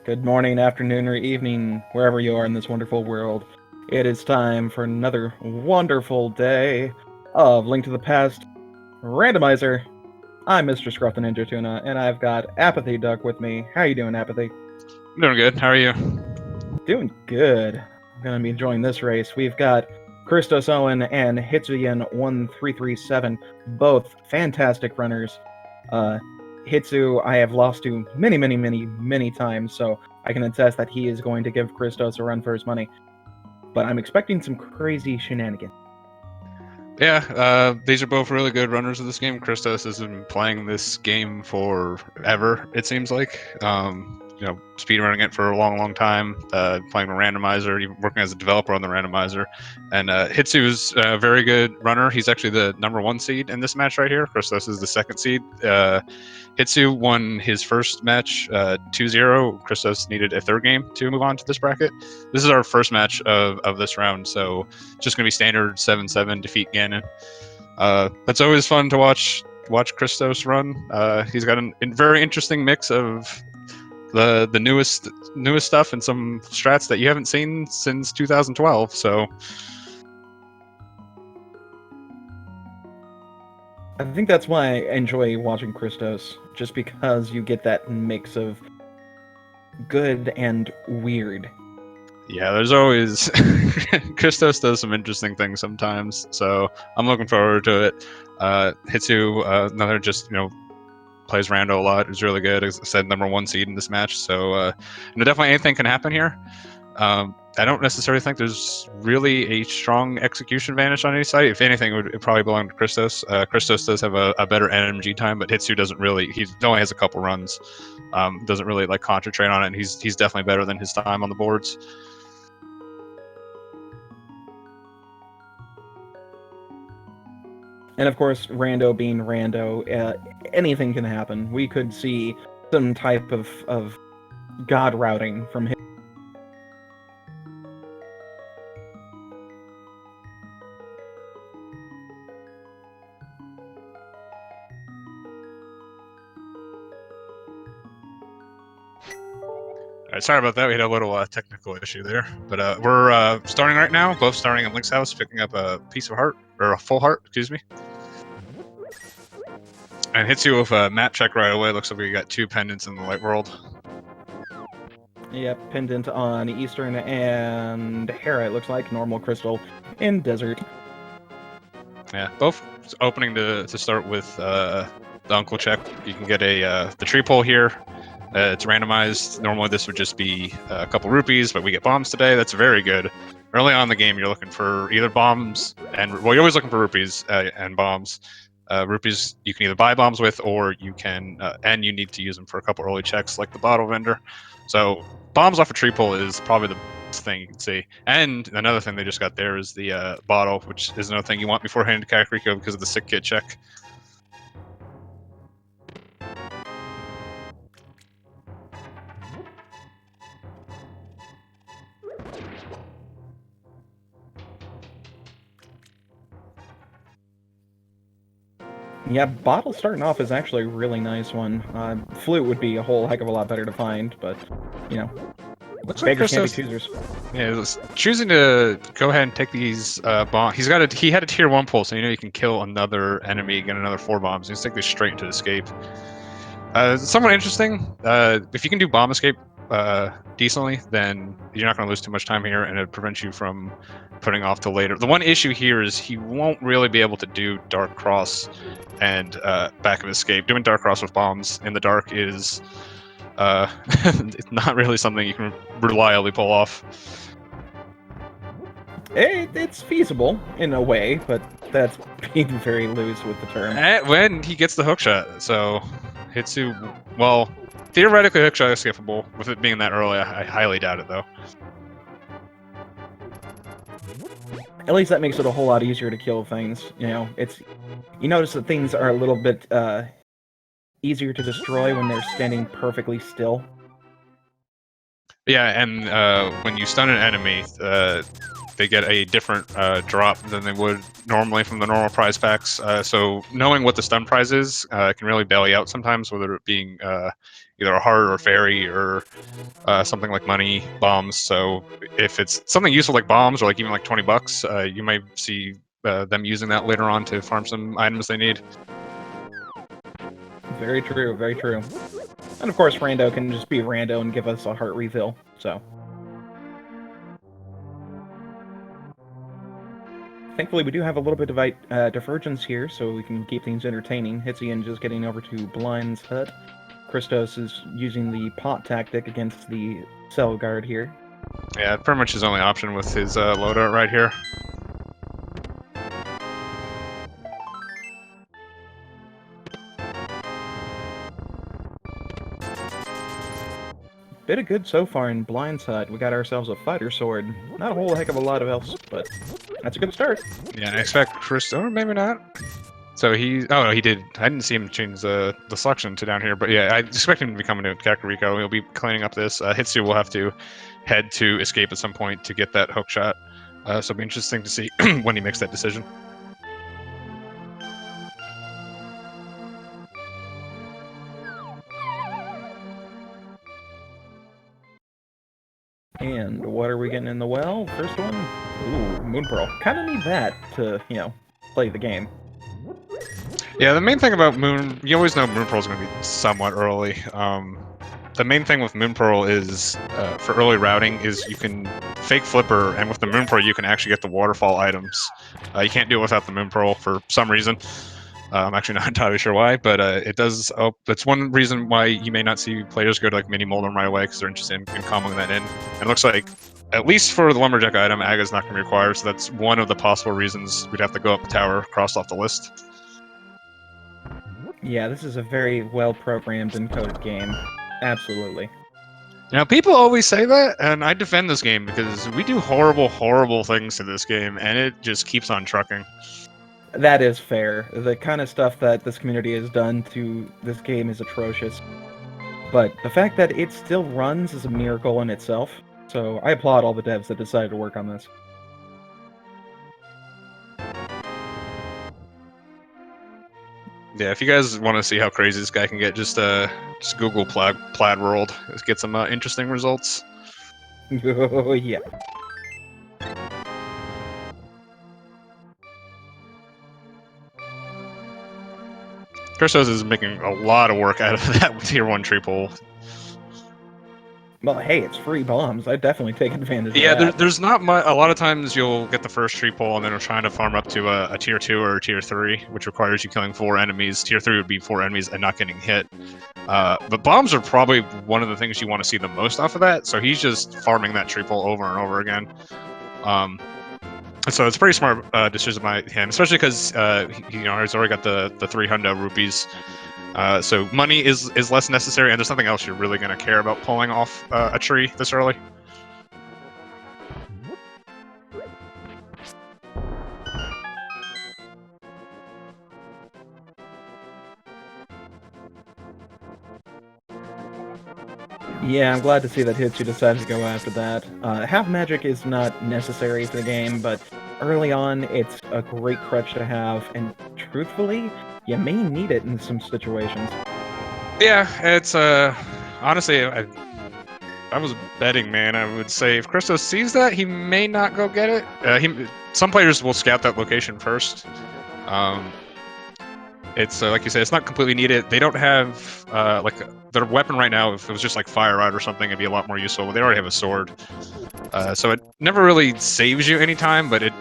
Good morning, afternoon, or evening, wherever you are in this wonderful world. It is time for another wonderful day of Link to the Past Randomizer. I'm Mr. Scruff the Ninja Tuna, and I've got Apathy Duck with me. How you doing, Apathy? I'm doing good. How are you? Doing good. I'm gonna be enjoying this race. We've got ChristosOwen and Hitsuyan1337, both fantastic runners. Hitsu, I have lost to many times, so I can attest that he is going to give Christos a run for his money. But I'm expecting some crazy shenanigans. Yeah, these are both really good runners of this game. Christos has been playing this game forever, it seems like. Speedrunning it for a long time, playing the randomizer, even working as a developer on the randomizer. And Hitsu's a very good runner. He's actually the #1 seed in this match right here. Christos is the 2nd seed. Hitsu won his first match 2-0. Christos needed a 3rd game to move on to this bracket. This is our first match of this round, so just going to be standard 7-7 defeat Ganon. It's always fun to watch Christos run. He's got a very interesting mix of the newest stuff and some strats that you haven't seen since 2012. So I think that's why I enjoy watching Christos, just because you get that mix of good and weird. yeah, there's always Christos does some interesting things sometimes, so I'm looking forward to it. Hitsu, another just plays Rando a lot. Is really good. As I said, #1 seed in this match, so definitely anything can happen here. I don't necessarily think there's really a strong execution advantage on any side. If anything, it would probably belong to Christos. Christos does have a better NMG time, but Hitsu doesn't really. He only has a couple runs. Doesn't really concentrate on it. And he's definitely better than his time on the boards. And of course, Rando being Rando, anything can happen. We could see some type of god routing from him. All right, sorry about that. We had a little technical issue there, but we're starting right now. Both starting in Link's house, picking up a piece of heart or a full heart, excuse me. And hits you with a mat check right away. Looks like we got 2 pendants in the light world. Yep, pendant on Eastern and Hera, it looks like. Normal crystal in Desert. Yeah, both opening to start with the Uncle check. You can get the tree pole here. It's randomized. Normally this would just be a couple rupees, but we get bombs today. That's very good. Early on in the game, you're looking for either bombs and you're always looking for rupees and bombs. Rupees you can either buy bombs with, or you can and you need to use them for a couple early checks like the bottle vendor. So bombs off a tree pole is probably the best thing you can see. And another thing they just got there is the bottle, which is another thing you want before heading to Kakariko because of the sick kid check. Yeah, bottle starting off is actually a really nice one. Flute would be a whole heck of a lot better to find, but, Looks like beggars can't be Christos, choosers. yeah, choosing to go ahead and take these bombs. He had a tier 1 pull, so you can kill another enemy, get another 4 bombs. He's take this straight into escape. Somewhat interesting. If you can do bomb escape decently, then you're not going to lose too much time here, and it prevents you from putting off till later. The one issue here is he won't really be able to do Dark Cross and back of escape. Doing Dark Cross with bombs in the dark is it's not really something you can reliably pull off. It's feasible in a way, but that's being very loose with the term. When he gets the hookshot, so Hitsu, well, theoretically hookshot is skippable. With it being that early, I highly doubt it though. At least that makes it a whole lot easier to kill things. You notice that things are a little bit easier to destroy when they're standing perfectly still. Yeah, and when you stun an enemy, they get a different drop than they would normally from the normal prize packs. So knowing what the stun prize is can really bail you out sometimes, whether it being either a heart or fairy or something like money, bombs. So if it's something useful like bombs or like even like $20, you might see them using that later on to farm some items they need. Very true, very true. And of course, Rando can just be Rando and give us a heart refill, so. Thankfully, we do have a little bit of divergence here, so we can keep things entertaining. Hitsuyan just getting over to Blind's hut. Christos is using the pot tactic against the cell guard here. Yeah, pretty much his only option with his loadout right here. Bit of good so far in Blind's hut. We got ourselves a fighter sword. Not a whole heck of a lot of else, but that's a good start. Yeah, I expect Chris, or maybe not. So he, oh no, he did. I didn't see him change the selection to down here, but yeah, I expect him to be coming to Kakariko. He'll be cleaning up this. Hitsu will have to head to escape at some point to get that hook shot. So it'll be interesting to see when he makes that decision. And what are we getting in the well? First one? Ooh, Moon Pearl. Kind of need that to, you know, play the game. Yeah, the main thing about Moon, you always know Moon Pearl is going to be somewhat early. The main thing with Moon Pearl is, for early routing, is you can fake Flipper, and with the Moon Pearl you can actually get the waterfall items. You can't do it without the Moon Pearl for some reason. I'm actually not entirely sure why, but it does. Oh, that's one reason why you may not see players go to like Mini Moldrum right away, because they're interested in comboing that in. And it looks like, at least for the Lumberjack item, Aga's not going to be required, so that's one of the possible reasons we'd have to go up the tower, crossed off the list. Yeah, this is a very well-programmed and coded game. Absolutely. Now, people always say that, and I defend this game because we do horrible, horrible things to this game, and it just keeps on trucking. That is fair. The kind of stuff that this community has done to this game is atrocious. But the fact that it still runs is a miracle in itself. So I applaud all the devs that decided to work on this. Yeah, if you guys want to see how crazy this guy can get, just Google Plaid World. Get some interesting results. Oh, yeah. Christos is making a lot of work out of that tier 1 tree pole. Well, hey, it's free bombs. I definitely take advantage of Yeah, that. there's not much. A lot of times you'll get the first tree pole, and then we're trying to farm up to a tier 2 or a tier 3, which requires you killing 4 enemies. Tier 3 would be 4 enemies and not getting hit. But bombs are probably one of the things you want to see the most off of that, so he's just farming that tree pole over and over again. So it's a pretty smart decision by him, especially because he's already got the 300 rupees. So money is less necessary, and there's nothing else you're really going to care about pulling off a tree this early. Yeah, I'm glad to see that Hitsu decided to go after that. Half magic is not necessary for the game, but early on, it's a great crutch to have, and truthfully, you may need it in some situations. Yeah, it's honestly, I was betting, man. I would say if Christos sees that, he may not go get it. Some players will scout that location first. It's like you said, it's not completely needed. They don't have like their weapon right now. If it was just like fire rod or something, it'd be a lot more useful. But they already have a sword, so it never really saves you any time. But it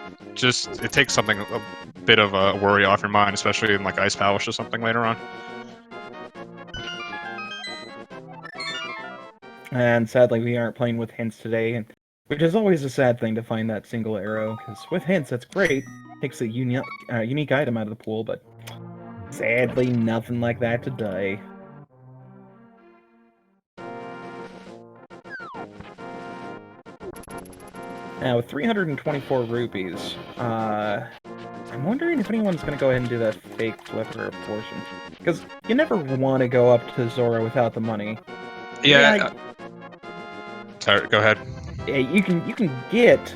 takes something a bit of a worry off your mind, especially in like Ice Palace or something later on. And sadly, we aren't playing with hints today, which is always a sad thing to find that single arrow, because with hints, that's great. Takes a unique item out of the pool, but sadly, nothing like that today. Now, with 324 rupees, I'm wondering if anyone's going to go ahead and do that fake flipper portion. Because you never want to go up to Zora without the money. Yeah. Sorry, go ahead. you can get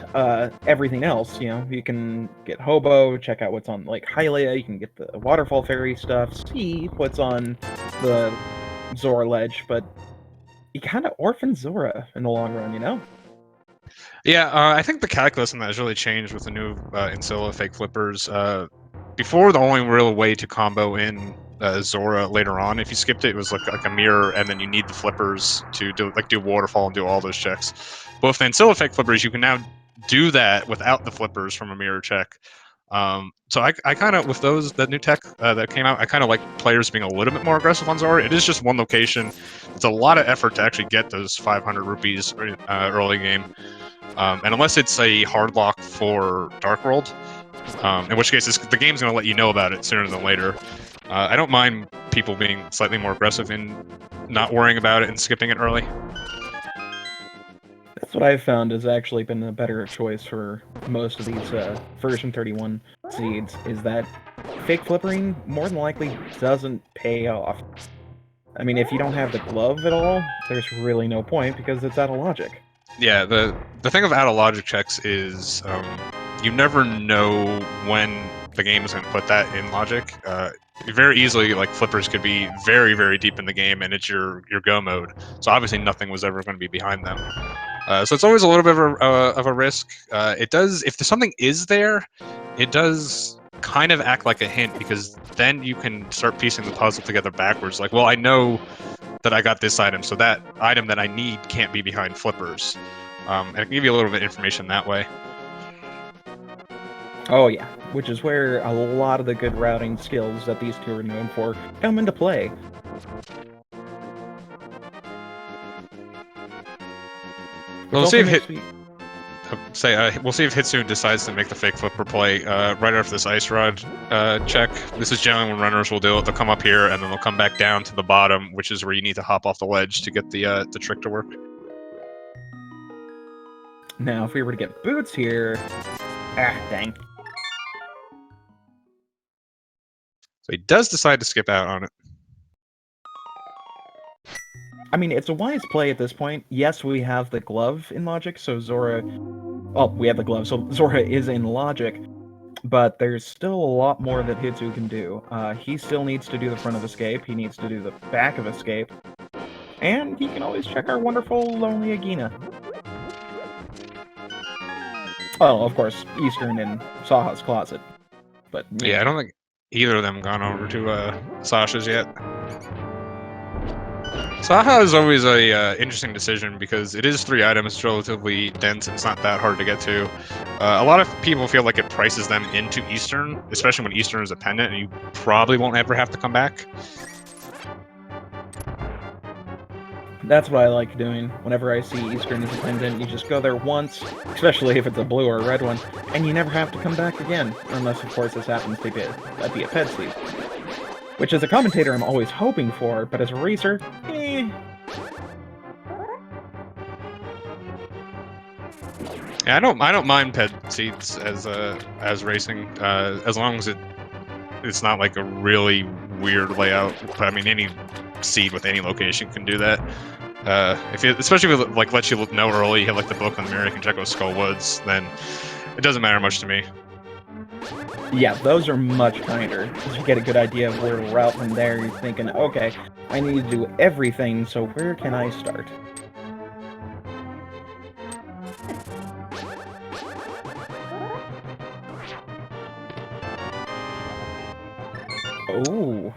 everything else. You know, you can get Hobo, check out what's on like Hylia. You can get the Waterfall Fairy stuff, see what's on the Zora ledge, but you kind of orphan Zora in the long run, you know? Yeah, I think the calculus in that has really changed with the new Insilla fake flippers. Before, the only real way to combo in Zora later on, if you skipped it, it was like a mirror, and then you need the flippers to do waterfall and do all those checks. But with the Insilla fake flippers, you can now do that without the flippers from a mirror check. So I kind of, with that new tech that came out, I kind of like players being a little bit more aggressive on Zora. It is just one location. It's a lot of effort to actually get those 500 rupees early game. And unless it's a hard lock for Dark World, in which case the game's going to let you know about it sooner than later. I don't mind people being slightly more aggressive in not worrying about it and skipping it early. That's what I've found has actually been a better choice for most of these version 31 seeds, is that fake flippering more than likely doesn't pay off. I mean, if you don't have the glove at all, there's really no point because it's out of logic. Yeah, the thing of out of logic checks is you never know when the game is going to put that in logic. Very easily, like flippers could be very, very deep in the game, and it's your go mode. So obviously, nothing was ever going to be behind them. So it's always a little bit of a risk. It does, if something is there, it does kind of act like a hint, because then you can start piecing the puzzle together backwards. Like, well, I know that I got this item, so that item that I need can't be behind flippers. And it can give you a little bit of information that way. Oh yeah, which is where a lot of the good routing skills that these two are known for come into play. We'll see if we'll see if Hitsuyan decides to make the fake flipper play right after this ice rod check. This is generally when runners will do it. They'll come up here and then they'll come back down to the bottom, which is where you need to hop off the ledge to get the trick to work. Now, if we were to get boots here, dang. So he does decide to skip out on it. I mean, it's a wise play at this point. Yes, we have the glove in logic, so Zora... Well, we have the glove, so Zora is in logic, but there's still a lot more that Hitsu can do. He still needs to do the front of escape, he needs to do the back of escape, and he can always check our wonderful Lonely Agina. Oh, of course, Eastern in Saha's closet. But yeah, I don't think either of them gone over to Sasha's yet. Saha is always a interesting decision because it is 3 items, it's relatively dense, and it's not that hard to get to. A lot of people feel like it prices them into Eastern, especially when Eastern is a pendant, and you probably won't ever have to come back. That's what I like doing. Whenever I see Eastern as a pendant, you just go there once, especially if it's a blue or a red one, and you never have to come back again, unless of course this happens to be a pet seed. Which as a commentator I'm always hoping for, but as a racer, Yeah, I don't mind pet seeds as racing, as long as it's not like a really weird layout. I mean, any seed with any location can do that. Especially if it like lets you know early, you have like the book on the mirror, you can check out Skull Woods, then it doesn't matter much to me. Yeah, those are much kinder, because you get a good idea of where to route from there. You're thinking, okay, I need to do everything, so where can I start? Oh,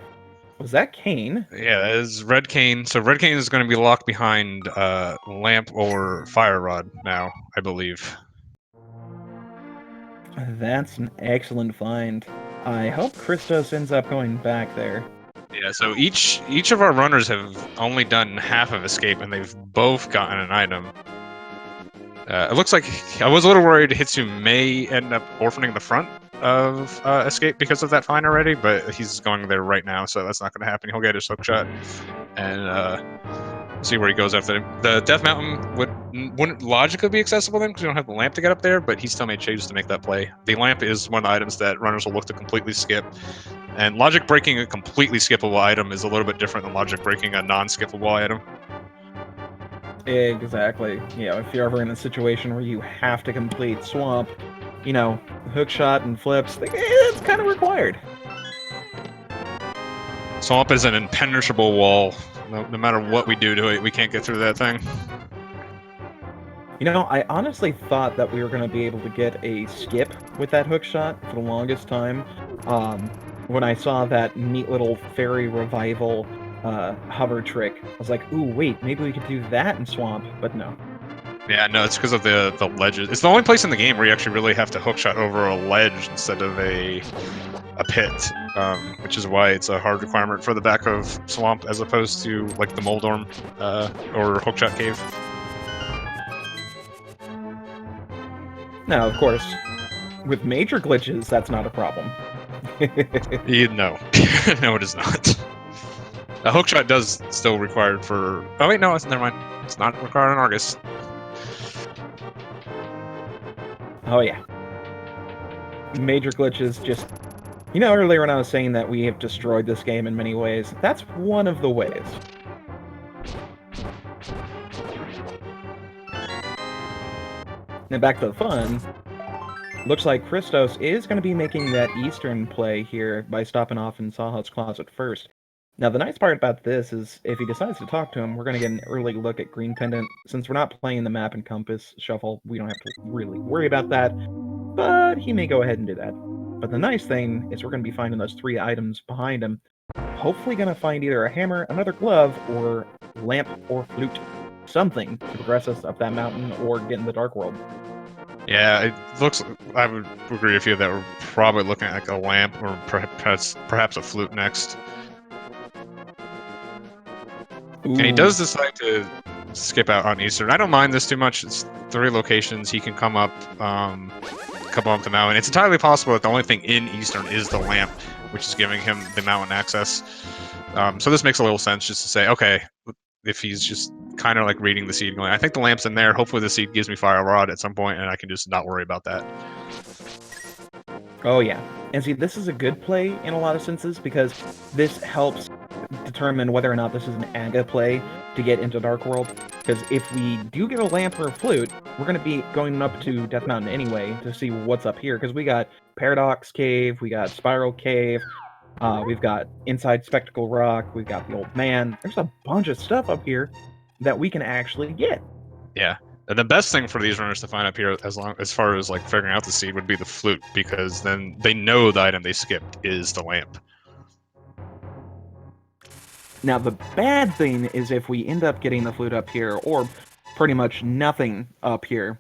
was that Cane? Yeah, that is Red Cane. So Red Cane is going to be locked behind Lamp or Fire Rod now, I believe. That's an excellent find. I hope Christos ends up going back there. Yeah, so each of our runners have only done half of escape, and they've both gotten an item. It looks like I was a little worried Hitsu may end up orphaning the front of escape because of that fine already, but he's going there right now, so that's not going to happen. He'll get his hook shot and see where he goes after him. The Death Mountain wouldn't logically be accessible then because you don't have the lamp to get up there, but he still made changes to make that play. The lamp is one of the items that runners will look to completely skip, and logic breaking a completely skippable item is a little bit different than logic breaking a non-skippable item. Exactly. You know, if you're ever in a situation where you have to complete swamp, you know, hook shot and flips, it's kind of required. Swamp is an impenetrable wall. No matter what we do to it, we can't get through that thing. You know, I honestly thought that we were going to be able to get a skip with that hook shot for the longest time. When I saw that neat little fairy revival hover trick, I was like, ooh, wait, maybe we could do that in Swamp, but no. Yeah, no, it's because of the ledges. It's the only place in the game where you actually really have to hookshot over a ledge instead of a pit, which is why it's a hard requirement for the back of Swamp as opposed to like the Moldorm or Hookshot Cave. Now, of course, with major glitches, that's not a problem. No, no, it is not. A hookshot does still required for. Oh wait, no, never mind. It's not required on Argus. Oh yeah. Major glitches just... You know, earlier when I was saying that we have destroyed this game in many ways, that's one of the ways. Now back to the fun. Looks like Christos is going to be making that Eastern play here by stopping off in Sawhut's Closet first. Now the nice part about this is if he decides to talk to him, we're going to get an early look at Green Pendant. Since we're not playing the map and compass shuffle, we don't have to really worry about that, but he may go ahead and do that. But the nice thing is we're going to be finding those 3 items behind him. Hopefully going to find either a hammer, another glove, or lamp or flute. Something to progress us up that mountain or get in the Dark World. Yeah, it looks. I would agree with you that we're probably looking at like a lamp or perhaps a flute next. Ooh. And he does decide to skip out on Eastern. I don't mind this too much. It's 3 locations. He can come up the mountain. It's entirely possible that the only thing in Eastern is the lamp, which is giving him the mountain access. So this makes a little sense just to say, okay, if he's just kind of like reading the seed going, I think the lamp's in there. Hopefully the seed gives me Fire Rod at some point and I can just not worry about that. Oh yeah. And see, this is a good play in a lot of senses because this helps determine whether or not this is an Aga play to get into Dark World. Because if we do get a lamp or a flute, we're going to be going up to Death Mountain anyway to see what's up here. Because we got Paradox Cave, we got Spiral Cave, we've got Inside Spectacle Rock, we've got the Old Man. There's a bunch of stuff up here that we can actually get. Yeah. And the best thing for these runners to find up here, as far as like figuring out the seed, would be the flute, because then they know the item they skipped is the lamp. Now, the bad thing is if we end up getting the flute up here, or pretty much nothing up here,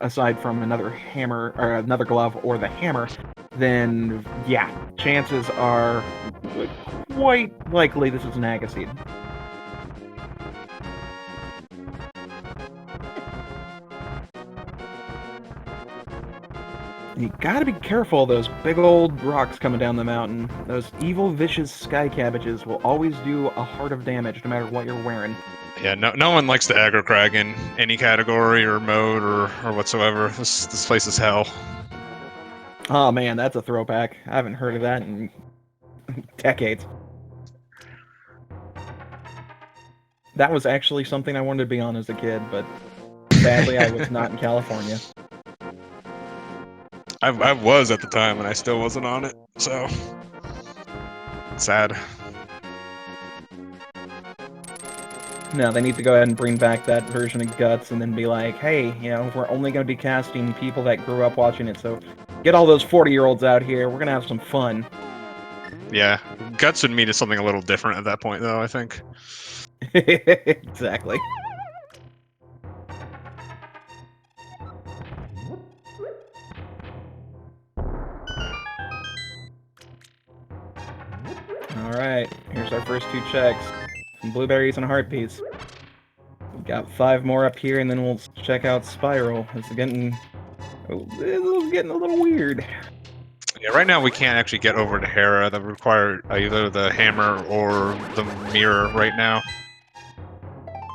aside from another hammer, or another glove, or the hammer, then, yeah, chances are quite likely this is an Aga seed. You gotta be careful of those big old rocks coming down the mountain. Those evil, vicious sky cabbages will always do a heart of damage no matter what you're wearing. Yeah, no one likes the aggro crag in any category or mode or whatsoever. This place is hell. Oh man, that's a throwback. I haven't heard of that in decades. That was actually something I wanted to be on as a kid, but sadly I was not in California. I was at the time, and I still wasn't on it, so sad. No, they need to go ahead and bring back that version of Guts and then be like, hey, you know, we're only going to be casting people that grew up watching it, so get all those 40-year-olds out here, we're going to have some fun. Yeah, Guts would mean something a little different at that point, though, I think. Exactly. Alright, here's our first 2 checks. Some blueberries and a heart piece. We've got 5 more up here, and then we'll check out Spiral. It's getting a little weird. Yeah, right now we can't actually get over to Hera. That would require either the hammer or the mirror right now.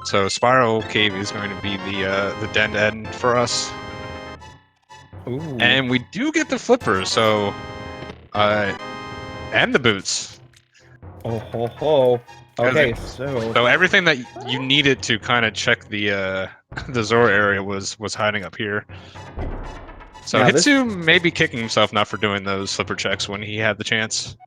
So Spiral Cave is going to be the dead end for us. Ooh. And we do get the flippers, so and the boots. Oh ho ho. Okay, so So everything that you needed to kind of check the the Zora area was hiding up here. So now this, Hitsu may be kicking himself not for doing those flipper checks when he had the chance.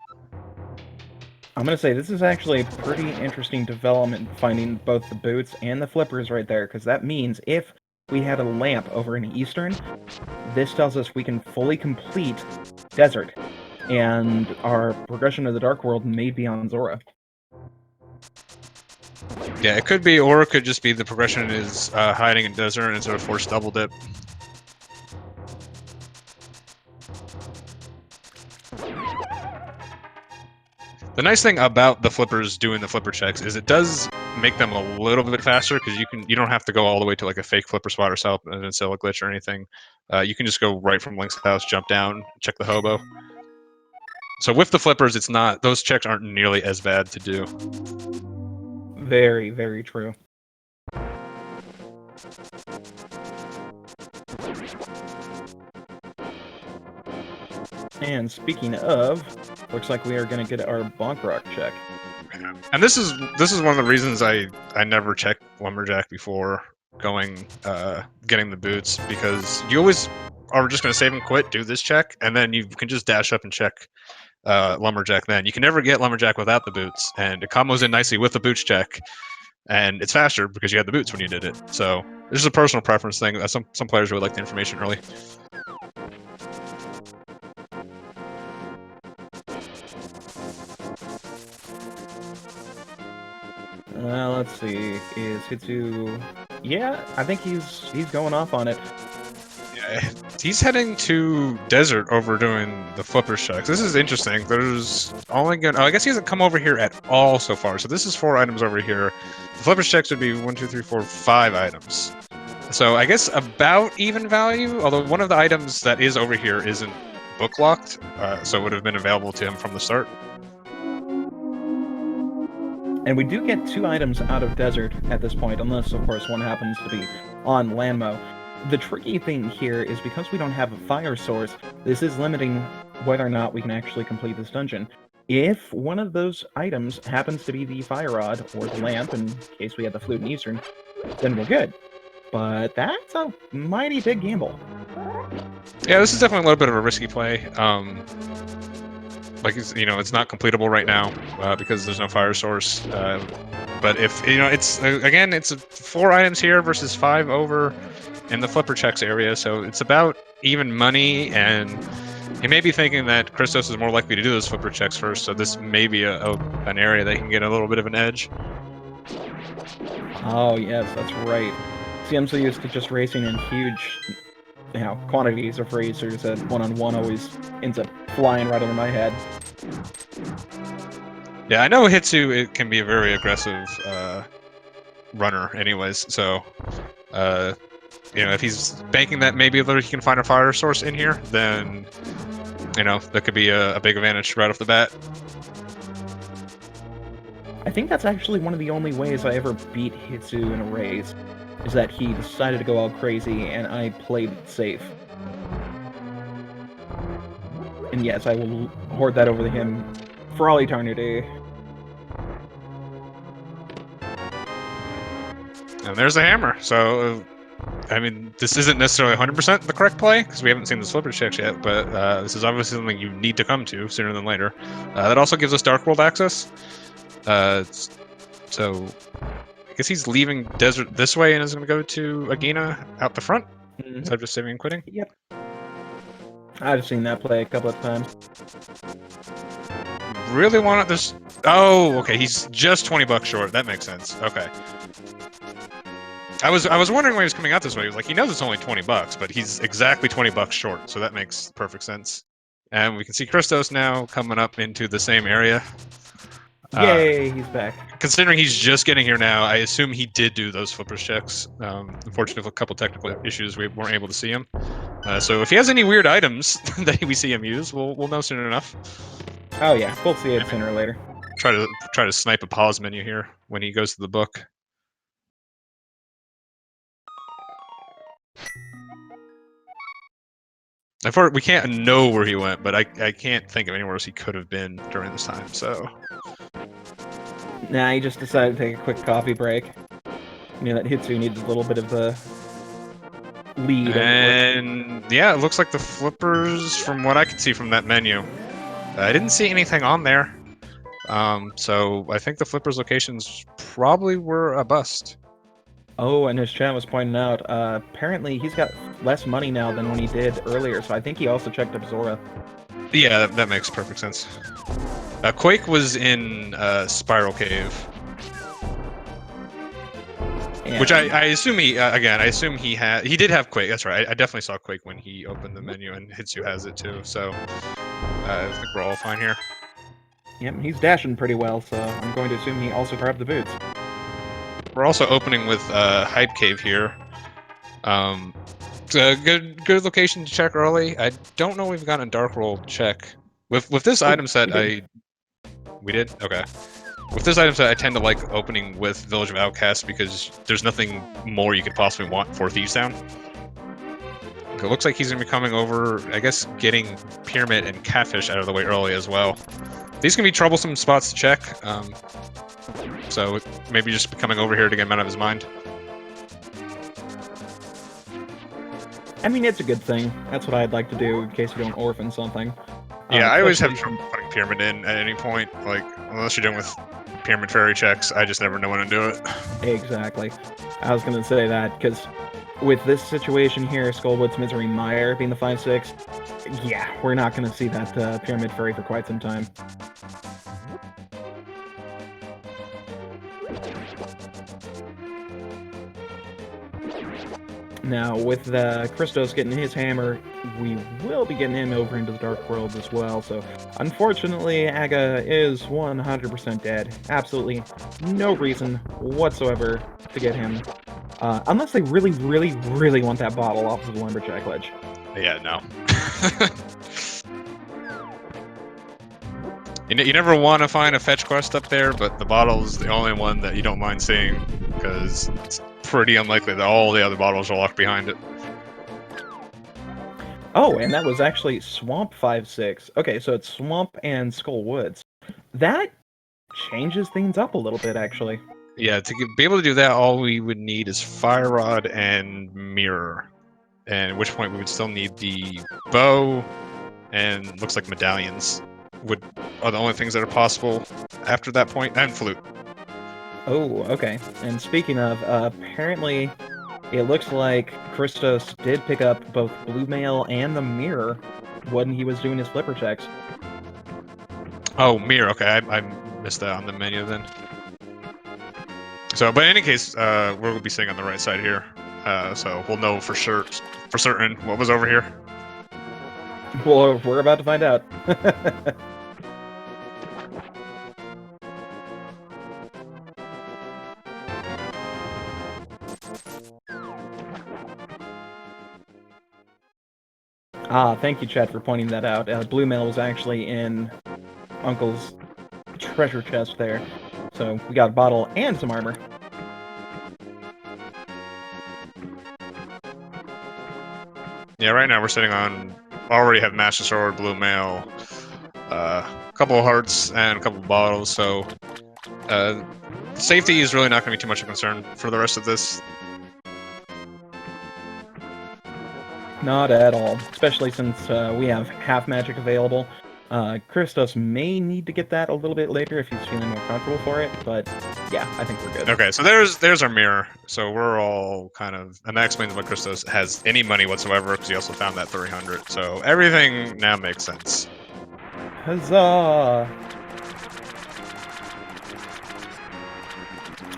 I'm gonna say this is actually a pretty interesting development, finding both the boots and the flippers right there, because that means if we had a lamp over in Eastern, this tells us we can fully complete Desert, and our progression to the Dark World may be on Zora. Yeah, it could be, or it could just be the progression is hiding in Desert instead of forced double dip. The nice thing about the flippers doing the flipper checks is it does make them a little bit faster because you don't have to go all the way to like a fake flipper spot or sell and then sell a glitch or anything. You can just go right from Link's house, jump down, check the hobo. So with the flippers, it's not those checks aren't nearly as bad to do. Very, very true. And speaking of, looks like we are going to get our bonk rock check. And this is one of the reasons I never checked Lumberjack before going getting the boots, because you always are just going to save and quit, do this check, and then you can just dash up and check Lumberjack. Then you can never get Lumberjack without the boots, and it combos in nicely with the boots check, and it's faster because you had the boots when you did it. So this is a personal preference thing. Some players really like the information early. Let's see. Is Hitsu? Yeah, I think he's going off on it. Yeah, he's heading to Desert over doing the flipper checks. This is interesting. There's only gonna. Oh, I guess he hasn't come over here at all so far. So this is 4 items over here. The flipper checks would be 1, 2, 3, 4, 5 items. So I guess about even value. Although one of the items that is over here isn't book locked, so it would have been available to him from the start. And we do get 2 items out of Desert at this point, unless, of course, one happens to be on Landmo. The tricky thing here is because we don't have a fire source, this is limiting whether or not we can actually complete this dungeon. If one of those items happens to be the fire rod or the lamp, in case we have the flute in Eastern, then we're good. But that's a mighty big gamble. Yeah, this is definitely a little bit of a risky play. Like, it's not completable right now because there's no fire source. But if it's again, it's 4 items here versus 5 over in the flipper checks area, so it's about even money. And he may be thinking that Christos is more likely to do those flipper checks first, so this may be an area that he can get a little bit of an edge. Oh yes, that's right. See, I'm so used to just racing in huge, quantities of racers that one-on-one always ends up flying right over my head. Yeah, I know Hitsu it can be a very aggressive runner anyways, so if he's banking that maybe he can find a fire source in here, then that could be a big advantage right off the bat. I think that's actually one of the only ways I ever beat Hitsu in a race, is that he decided to go all crazy and I played it safe. And yes, I will hoard that over to him for all eternity. And there's the hammer. So, I mean, this isn't necessarily 100% the correct play because we haven't seen the flipper checks yet, but this is obviously something you need to come to sooner than later. That also gives us Dark World access. So I guess he's leaving Desert this way and is going to go to Agina out the front instead of just saving and quitting. Yep. I've seen that play a couple of times. Really want this? Oh, okay. He's just $20 short. That makes sense. Okay. I was wondering why he was coming out this way. He was like, he knows it's only $20, but he's exactly $20 short, so that makes perfect sense. And we can see Christos now coming up into the same area. Yay, he's back. Considering he's just getting here now, I assume he did do those flippers checks. Unfortunately, a couple technical issues, we weren't able to see him. So if he has any weird items that we see him use, we'll know soon enough. Oh yeah, we'll see it sooner or later. Try to snipe a pause menu here when he goes to the book. We can't know where he went, but I can't think of anywhere else he could have been during this time. So Nah, he just decided to take a quick coffee break. You know that Hitsu needs a little bit of a lead. And yeah, it looks like the flippers, from what I can see from that menu, I didn't see anything on there. So I think the flippers locations probably were a bust. Oh, and his chat was pointing out, apparently he's got less money now than when he did earlier, so I think he also checked up Zora. Yeah, that makes perfect sense. Quake was in Spiral Cave. And Which I assume he again. I assume he did have Quake. That's right. I definitely saw Quake when he opened the menu, and Hitsu has it too. So I think we're all fine here. Yep, he's dashing pretty well, so I'm going to assume he also grabbed the boots. We're also opening with Hype Cave here. It's a good location to check early. I don't know if we've gotten a Dark Roll check with this item set. We did okay. With this item set, I tend to like opening with Village of Outcasts because there's nothing more you could possibly want for Thieves Town. It looks like he's going to be coming over, I guess, getting Pyramid and Catfish out of the way early as well. These can be troublesome spots to check, so maybe just coming over here to get him out of his mind. I mean, it's a good thing. That's what I'd like to do in case you don't orphan something. Yeah, I always have trouble putting Pyramid in at any point, like, unless you're doing with Pyramid Fairy checks, I just never know when to do it. Exactly. I was going to say that, because with this situation here, Skullwood's Misery Mire being the 5/6, yeah, we're not going to see that Pyramid Fairy for quite some time. Now, with Christos getting his hammer, we will be getting him over into the Dark World as well, so unfortunately, Aga is 100% dead. Absolutely no reason whatsoever to get him, unless they really, really, really want that bottle off of the Lumberjack Ledge. Yeah, no. You never want to find a fetch quest up there, but the bottle is the only one that you don't mind seeing, because it's pretty unlikely that all the other bottles are locked behind it. Oh, and that was actually Swamp 5/6. Okay, so it's Swamp and Skull Woods. That changes things up a little bit, actually. Yeah, to be able to do that, all we would need is Fire Rod and Mirror. And at which point we would still need the bow and looks like medallions are the only things that are possible after that point, and flute. Oh, okay. And speaking of, apparently it looks like Christos did pick up both Blue Mail and the Mirror when he was doing his flipper checks. Oh, Mirror, okay, I missed that on the menu then. So, but in any case, we're going to be sitting on the right side here, so we'll know for certain what was over here. Well, we're about to find out. Thank you, Chad, for pointing that out. Blue Mail was actually in Uncle's treasure chest there. So we got a bottle and some armor. Yeah, right now we're sitting on, already have Master Sword, Blue Mail, a couple of hearts, and a couple of bottles, so safety is really not going to be too much of a concern for the rest of this. Not at all, especially since we have half magic available. Christos may need to get that a little bit later if he's feeling more comfortable for it, but yeah, I think we're good. Okay, so there's our mirror. So we're all kind of, and that explains why Christos has any money whatsoever, because he also found that 300. So everything now makes sense. Huzzah!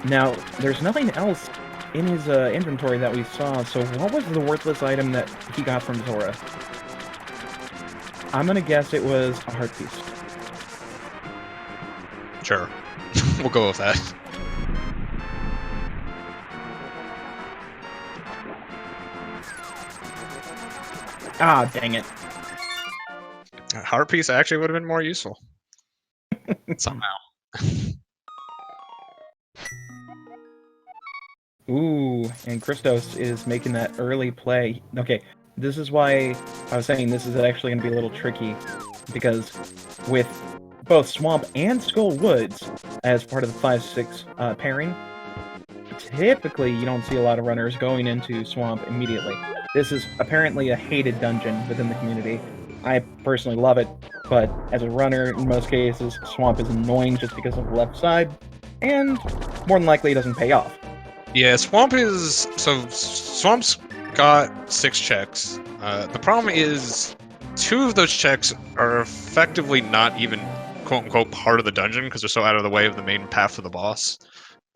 Now, there's nothing else in his inventory that we saw, so what was the worthless item that he got from Zora? I'm gonna guess it was a heart piece. Sure. We'll go with that. Ah, dang it. A heart piece actually would have been more useful. Somehow. Ooh, and Christos is making that early play. Okay, this is why I was saying this is actually going to be a little tricky, because with both Swamp and Skull Woods as part of the 5-6 pairing, typically you don't see a lot of runners going into Swamp immediately. This is apparently a hated dungeon within the community. I personally love it, but as a runner, in most cases, Swamp is annoying just because of the left side, and more than likely it doesn't pay off. Yeah, Swamp's got 6 checks. The problem is 2 of those checks are effectively not even quote-unquote part of the dungeon because they're so out of the way of the main path to the boss.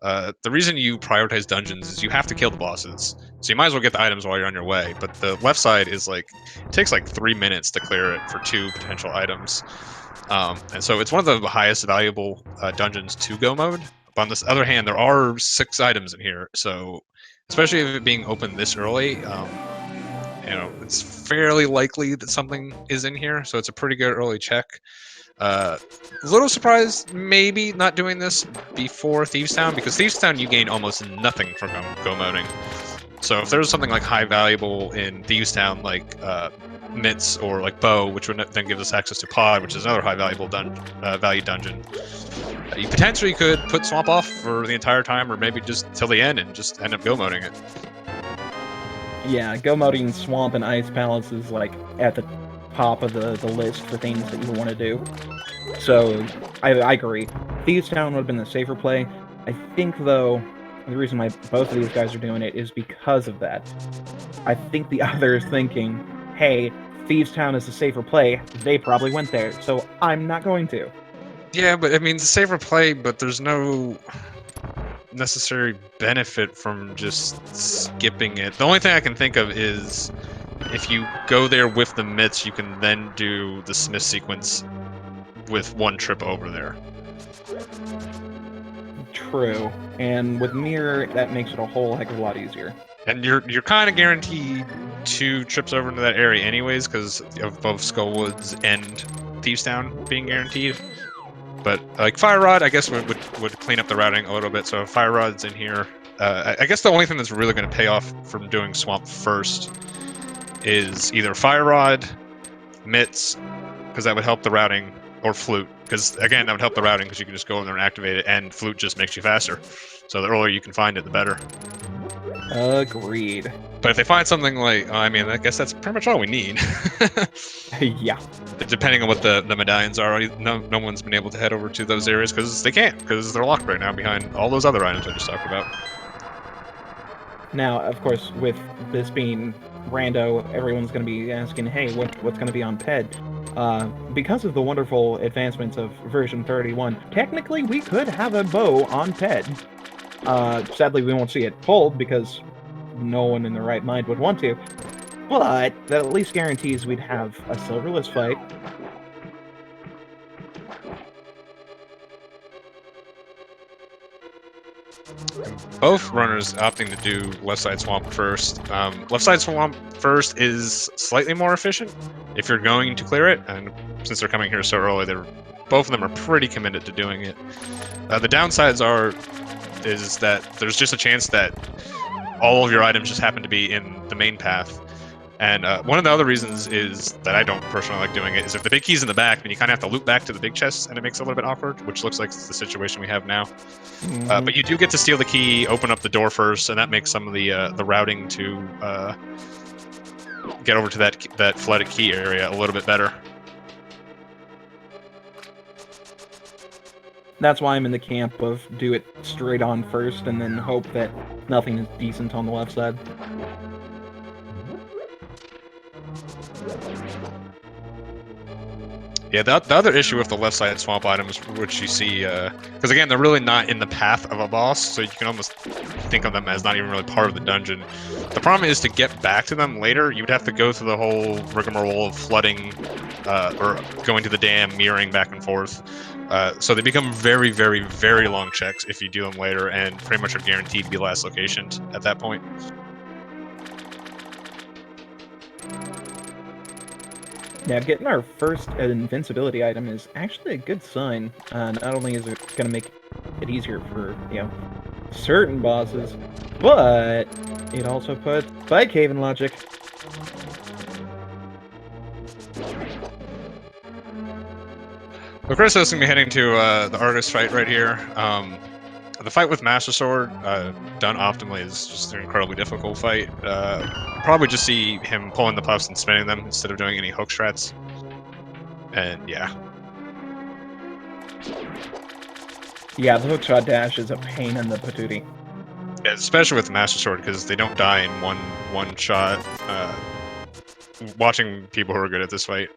The reason you prioritize dungeons is you have to kill the bosses, so you might as well get the items while you're on your way. But the left side is it takes 3 minutes to clear it for 2 potential items, and so it's one of the highest valuable dungeons to go mode. But on this other hand, there are 6 items in here, so especially if it being open this early, it's fairly likely that something is in here. So it's a pretty good early check. A little surprised maybe not doing this before Thieves Town, because Thieves Town you gain almost nothing from go moding. So if there's something high valuable in Thieves Town, mitts or bow, which would then give us access to pod, which is another high valuable value dungeon, you potentially could put Swamp off for the entire time, or maybe just till the end and just end up go moding it. Yeah, go moding Swamp and Ice Palace is at the top of the list for things that you want to do. So I agree. Thieves Town would have been the safer play. I think though the reason why both of these guys are doing it is because of that. I think the other is thinking, hey, Thieves Town is the safer play. They probably went there, so I'm not going to. Yeah, but I mean, it's a safer play, but there's no necessary benefit from just skipping it. The only thing I can think of is if you go there with the mitts, you can then do the Smith sequence with 1 trip over there. True, and with Mirror, that makes it a whole heck of a lot easier. And you're kind of guaranteed 2 trips over into that area anyways, because of both Skullwoods and Thieves Town being guaranteed. But Fire Rod, I guess would clean up the routing a little bit. So Fire Rod's in here. I guess the only thing that's really going to pay off from doing Swamp first is either Fire Rod, mitts, because that would help the routing, or Flute, because again that would help the routing because you can just go in there and activate it, and Flute just makes you faster. So the earlier you can find it, the better. Agreed. But if they find something I guess that's pretty much all we need. Yeah. Depending on what the medallions are, no one's been able to head over to those areas because they can't, because they're locked right now behind all those other items I just talked about. Now, of course, with this being rando, everyone's going to be asking, hey, what's going to be on PED? Because of the wonderful advancements of version 31, technically we could have a bow on PED. Sadly, we won't see it pulled because no one in their right mind would want to, but that at least guarantees we'd have a silverless fight. Both runners opting to do left side swamp first. Left side swamp first is slightly more efficient if you're going to clear it, and since they're coming here so early, both of them are pretty committed to doing it. The downsides is that there's just a chance that all of your items just happen to be in the main path. And one of the other reasons is that I don't personally like doing it is if the big key's in the back, then you kind of have to loop back to the big chest, and it makes it a little bit awkward, which looks like it's the situation we have now. Mm-hmm. But you do get to steal the key, open up the door first, and that makes some of the routing to get over to that flooded key area a little bit better. That's why I'm in the camp of do it straight on first, and then hope that nothing is decent on the left side. Yeah, the other issue with the left side swamp items, which you see, because again, they're really not in the path of a boss, so you can almost think of them as not even really part of the dungeon. The problem is to get back to them later, you would have to go through the whole rigmarole of flooding, or going to the dam, mirroring back and forth. So they become very, very, very long checks if you do them later, and pretty much are guaranteed to be last locationed at that point. Yeah, getting our first invincibility item is actually a good sign. Not only is it going to make it easier for, certain bosses, but it also puts Spike Haven logic. Well, Christos is going to be heading to the Argus fight right here. The fight with Master Sword, done optimally, is just an incredibly difficult fight. Probably just see him pulling the puffs and spinning them instead of doing any hook strats. And yeah. Yeah, the hookshot dash is a pain in the patootie. Yeah, especially with Master Sword, because they don't die in one shot. Watching people who are good at this fight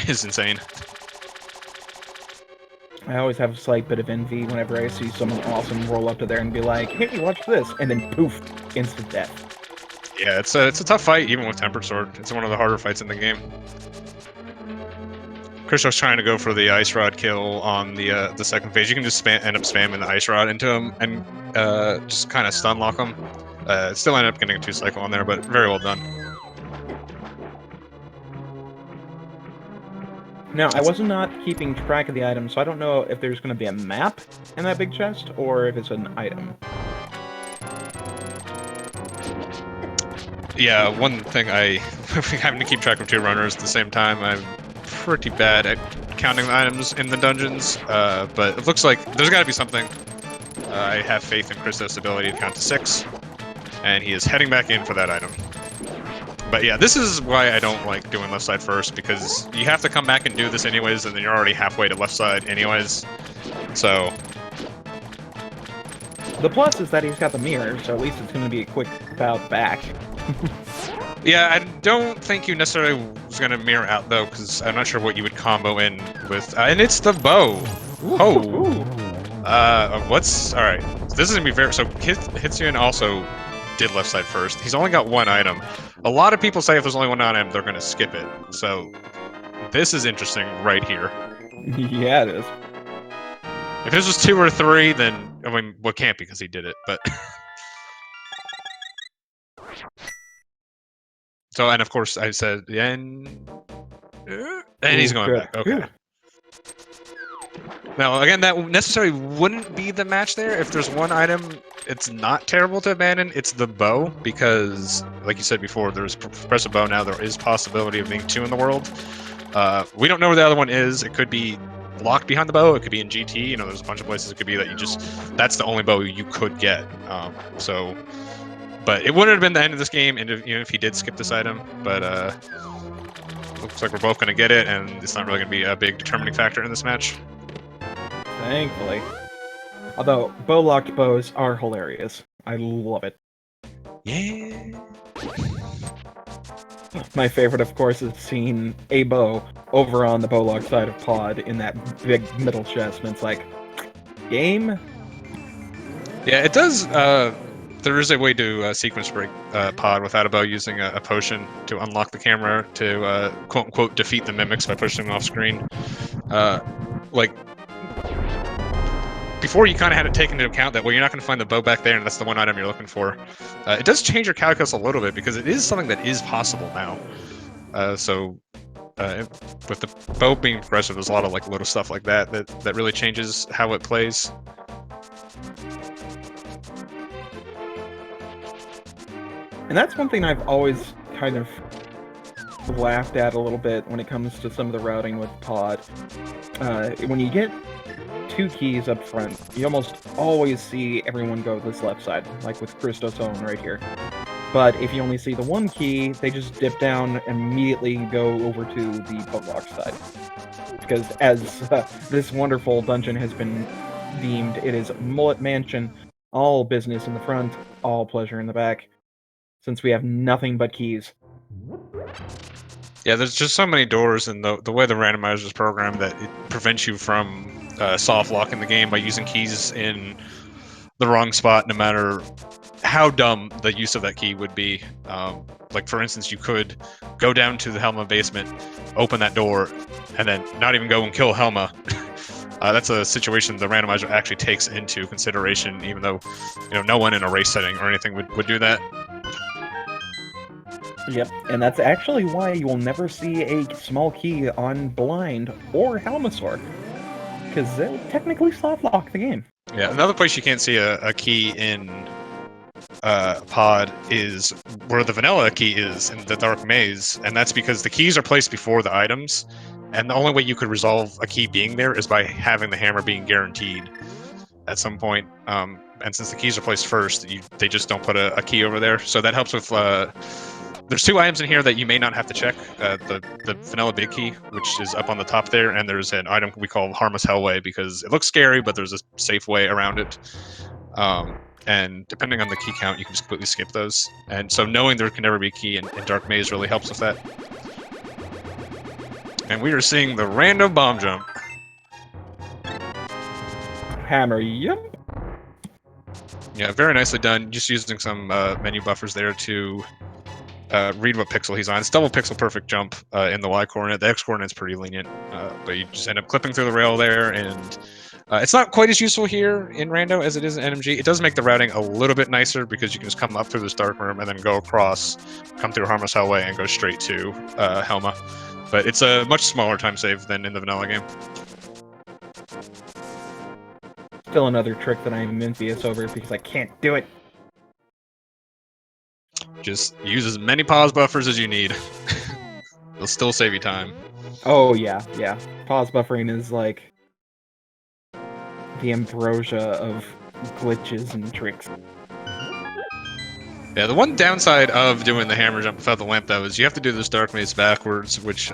is insane. I always have a slight bit of envy whenever I see someone awesome roll up to there and be like, hey, watch this, and then poof, instant death. Yeah, it's a tough fight, even with Tempered Sword. It's one of the harder fights in the game. Christos trying to go for the Ice Rod kill on the second phase. You can just end up spamming the Ice Rod into him and just kind of stun lock him. Still end up getting a 2-cycle on there, but very well done. Now, I was not keeping track of the items, so I don't know if there's going to be a map in that big chest, or if it's an item. Yeah, one thing having to keep track of 2 runners at the same time, I'm pretty bad at counting the items in the dungeons, but it looks like there's got to be something. I have faith in Christos' ability to count to 6, and he is heading back in for that item. But yeah, this is why I don't like doing left side first, because you have to come back and do this anyways, and then you're already halfway to left side anyways. So the plus is that he's got the mirror, so at least it's going to be a quick bout back. Yeah, I don't think you necessarily was going to mirror out, though, because I'm not sure what you would combo in with. And it's the bow! Oh! Alright, this is going to be very... So, Hitsuyan also did left side first. He's only got 1 item. A lot of people say if there's only 1 item, they're going to skip it. So, this is interesting right here. Yeah, it is. If this was 2 or 3, then... I mean, well, it can't because he did it, but... So, and of course, I said, and he's going back. Okay. Now, again, that necessarily wouldn't be the match there. If there's 1 item, it's not terrible to abandon. It's the bow, because, like you said before, there's progressive bow now. There is possibility of being 2 in the world. We don't know where the other one is. It could be locked behind the bow. It could be in GT. You know, there's a bunch of places it could be that you just... That's the only bow you could get. But it wouldn't have been the end of this game, if he did skip this item. But looks like we're both going to get it, and it's not really going to be a big determining factor in this match. Thankfully. Although, bow-locked bows are hilarious. I love it. Yeah. My favorite, of course, is seeing a bow over on the bow-locked side of pod in that big middle chest, and it's like, game? Yeah, it does... There is a way to sequence break pod without a bow using a potion to unlock the camera to quote-unquote defeat the mimics by pushing them off screen. Before you kind of had to take into account that, well, you're not going to find the bow back there and that's the 1 item you're looking for. It does change your calculus a little bit because it is something that is possible now. With the bow being progressive, there's a lot of little stuff like that really changes how it plays. And that's one thing I've always kind of laughed at a little bit when it comes to some of the routing with pod. When you get 2 keys up front, you almost always see everyone go this left side, like with ChristosOwen right here. But if you only see the 1 key, they just dip down and immediately go over to the bow-locked side. Because as this wonderful dungeon has been deemed, it is Mullet Mansion, all business in the front, all pleasure in the back. Since we have nothing but keys. Yeah, there's just so many doors, and the way the randomizer is programmed that it prevents you from soft locking the game by using keys in the wrong spot, no matter how dumb the use of that key would be. For instance, you could go down to the Helma basement, open that door, and then not even go and kill Helma. That's a situation the randomizer actually takes into consideration, even though no one in a race setting or anything would do that. Yep, and that's actually why you will never see a small key on Blind or Helmasaur, because they'll technically soft lock the game. Yeah, another place you can't see a key in pod is where the vanilla key is in the Dark Maze, and that's because the keys are placed before the items, And the only way you could resolve a key being there is by having the hammer being guaranteed at some point. And since the keys are placed first, they just don't put a key over there. So that helps with... there's 2 items in here that you may not have to check. The vanilla big key, which is up on the top there, and there's an item we call Harmless Hellway, because it looks scary, but there's a safe way around it. And depending on the key count, you can just completely skip those. And so knowing there can never be a key in Dark Maze really helps with that. And we are seeing the random bomb jump. Hammer, yep. Yeah, very nicely done. Just using some menu buffers there to read what pixel he's on. It's double pixel perfect jump in the Y coordinate. The X coordinate's pretty lenient, but you just end up clipping through the rail there, and it's not quite as useful here in Rando as it is in NMG. It does make the routing a little bit nicer because you can just come up through this dark room and then go across, come through Harmless Hellway, and go straight to Helma. But it's a much smaller time save than in the vanilla game. Still another trick that I'm envious over because I can't do it. Just use as many pause buffers as you need. It'll still save you time. Oh yeah, yeah. Pause buffering is like the ambrosia of glitches and tricks. Yeah, the one downside of doing the hammer jump without the lamp, though, is you have to do this dark maze backwards, which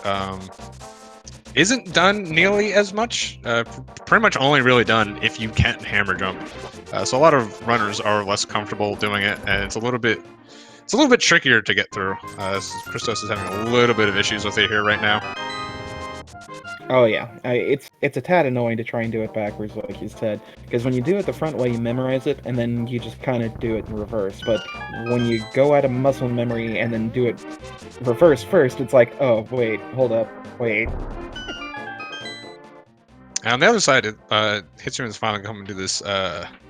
isn't done nearly as much. Pretty much only really done if you can't hammer jump. So a lot of runners are less comfortable doing it, and it's a little bit trickier to get through. Christos is having a little bit of issues with it here right now. Oh yeah, it's a tad annoying to try and do it backwards, like you said, because when you do it the front way, you memorize it, and then you just kind of do it in reverse. But when you go out of muscle memory and then do it reverse first, it's like, oh wait, hold up, wait. And on the other side, Hitsuyan is finally coming to this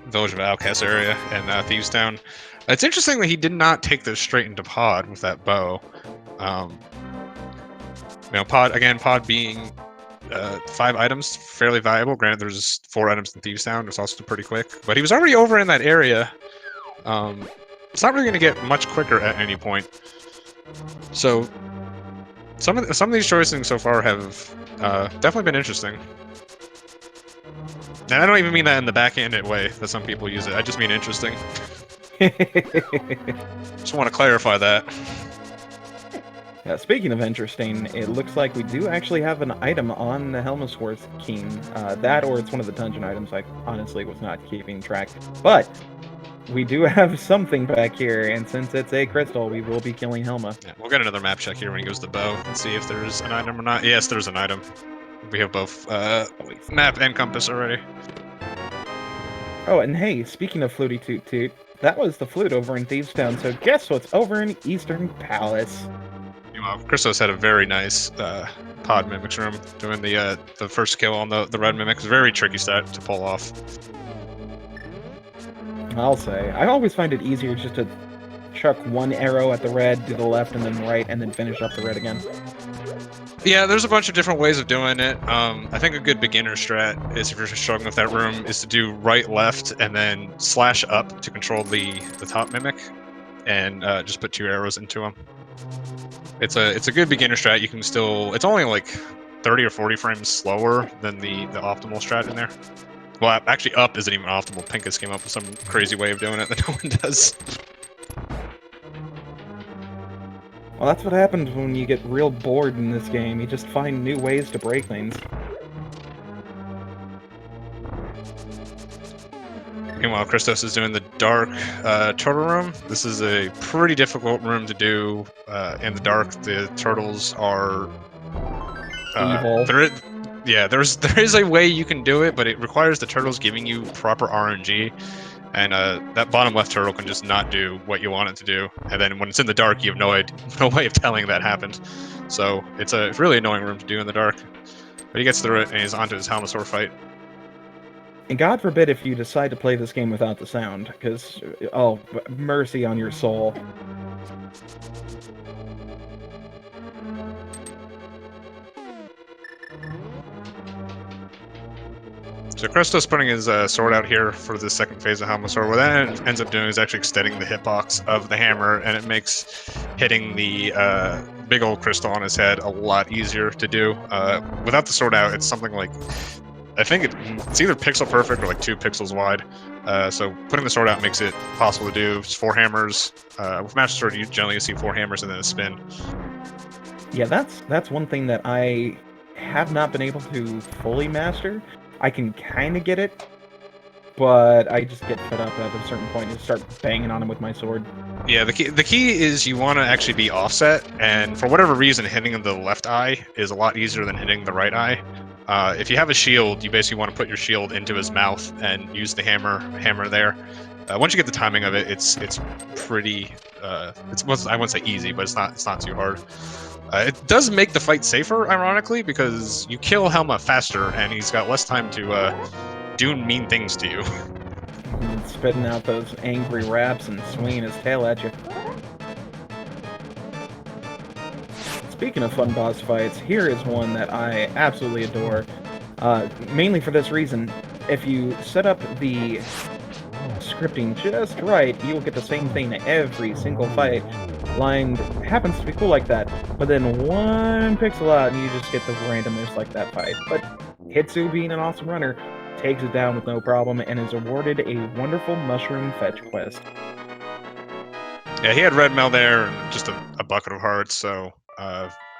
Village of Outcasts area in Thieves Town. It's interesting that he did not take this straight into Pod with that bow. Pod being 5 items, fairly valuable. Granted, there's 4 items in Thieves Town. It's also pretty quick. But he was already over in that area. It's not really going to get much quicker at any point. So some of these choicing so far have definitely been interesting. And I don't even mean that in the backhanded way that some people use it. I just mean interesting. Just want to clarify that. Speaking of interesting, it looks like we do actually have an item on the Helmsworth Keen. That or it's one of the dungeon items. I honestly was not keeping track. But we do have something back here, and since it's a crystal, we will be killing Helma. Yeah, we'll get another map check here when he goes to bow and see if there's an item or not. Yes, there's an item. We have both map and compass already. Oh, and hey, speaking of Flutie Toot Toot, that was the flute over in Thieves Town, so guess what's over in Eastern Palace? Meanwhile, Christos had a very nice pod mimics room doing the first kill on the red mimics. Very tricky stat to pull off. I'll say. I always find it easier just to chuck one arrow at the red, do the left, and then right, and then finish up the red again. Yeah, there's a bunch of different ways of doing it. I think a good beginner strat is, if you're struggling with that room, is to do right, left, and then slash up to control the top mimic, and just put 2 arrows into them. It's a good beginner strat. You can still... It's only like 30 or 40 frames slower than the optimal strat in there. Well, actually, up isn't even optimal. Pincus came up with some crazy way of doing it that no one does. Well, that's what happens when you get real bored in this game. You just find new ways to break things. Meanwhile, Christos is doing the dark turtle room. This is a pretty difficult room to do in the dark. The turtles are evil. There is a way you can do it, but it requires the turtles giving you proper RNG. And that bottom left turtle can just not do what you want it to do. And then when it's in the dark, you have no way of telling that happened. So it's a really annoying room to do in the dark. But he gets through it, and he's onto his Helmsor fight. And God forbid if you decide to play this game without the sound, because, oh, mercy on your soul. So Christos putting his sword out here for the second phase of Helmasaur. What that ends up doing is actually extending the hitbox of the hammer, and it makes hitting the big old crystal on his head a lot easier to do. Without the sword out, it's something like, I think it's either pixel perfect or like 2 pixels wide. So putting the sword out makes it possible to do. It's 4 hammers. With Master Sword, you generally see 4 hammers and then a spin. Yeah, that's one thing that I have not been able to fully master. I can kind of get it, but I just get fed up at a certain point and start banging on him with my sword. Yeah, the key is you want to actually be offset, and for whatever reason, hitting the left eye is a lot easier than hitting the right eye. If you have a shield, you basically want to put your shield into his mouth and use the hammer there. Once you get the timing of it, it's pretty. I wouldn't say easy, but it's not too hard. It does make the fight safer, ironically, because you kill Helma faster, and he's got less time to do mean things to you. Spitting out those angry raps and swinging his tail at you. Speaking of fun boss fights, here is one that I absolutely adore. Mainly for this reason, if you set up the scripting just right, you will get the same thing every single fight. Lined happens to be cool like that, but then 1 pixel out and you just get the randomness like that fight. But Hitsu, being an awesome runner, takes it down with no problem and is awarded a wonderful mushroom fetch quest. Yeah, he had red mail there and just a bucket of hearts, so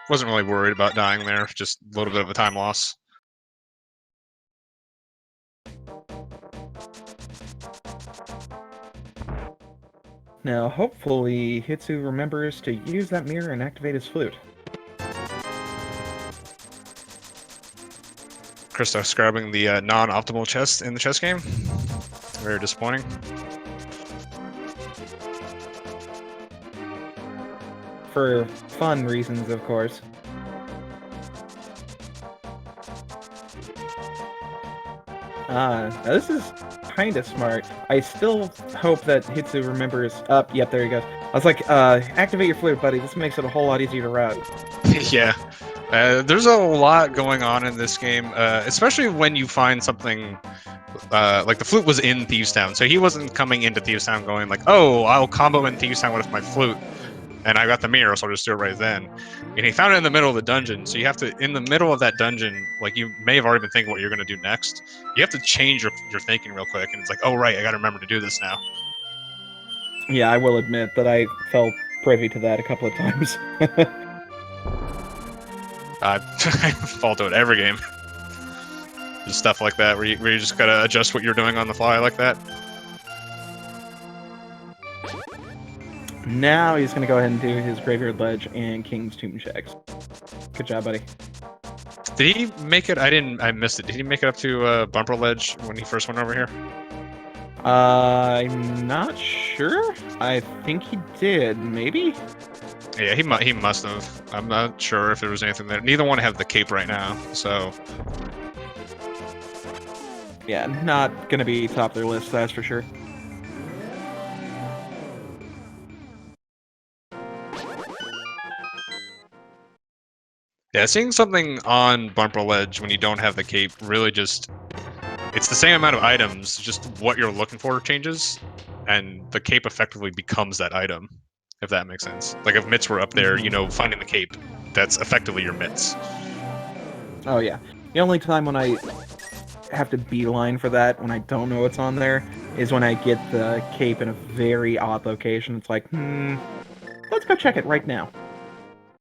wasn't really worried about dying there. Just a little bit of a time loss. Now, hopefully, Hitsu remembers to use that mirror and activate his flute. Christos grabbing the non-optimal chest in the chess game. Very disappointing. For fun reasons, of course. This is kinda smart. I still hope that Hitsu remembers... yep, there he goes. I was like, activate your flute, buddy. This makes it a whole lot easier to route. Yeah. There's a lot going on in this game, especially when you find something... like the flute was in Thieves Town, so he wasn't coming into Thieves Town going like, oh, I'll combo in Thieves Town with my flute. And I got the mirror, so I'll just do it right then. And he found it in the middle of the dungeon, so you have to, in the middle of that dungeon, like you may have already been thinking what you're going to do next. You have to change your thinking real quick, and it's like, oh right, I got to remember to do this now. Yeah, I will admit that I fell privy to that a couple of times. I fall to it every game. Just stuff like that, where you just got to adjust what you're doing on the fly like that. Now he's going to go ahead and do his Graveyard Ledge and King's Tomb checks. Good job, buddy. Did he make it? I missed it. Did he make it up to Bumper Ledge when he first went over here? I'm not sure. I think he did, maybe? Yeah, he must have. I'm not sure if there was anything there. Neither one have the cape right now, so... Yeah, not going to be top of their list, that's for sure. Yeah, seeing something on Bumper Ledge when you don't have the cape really just... It's the same amount of items, just what you're looking for changes, and the cape effectively becomes that item, if that makes sense. Like if mitts were up there, you know, finding the cape, that's effectively your mitts. Oh yeah. The only time when I have to beeline for that, when I don't know what's on there, is when I get the cape in a very odd location. It's like, let's go check it right now.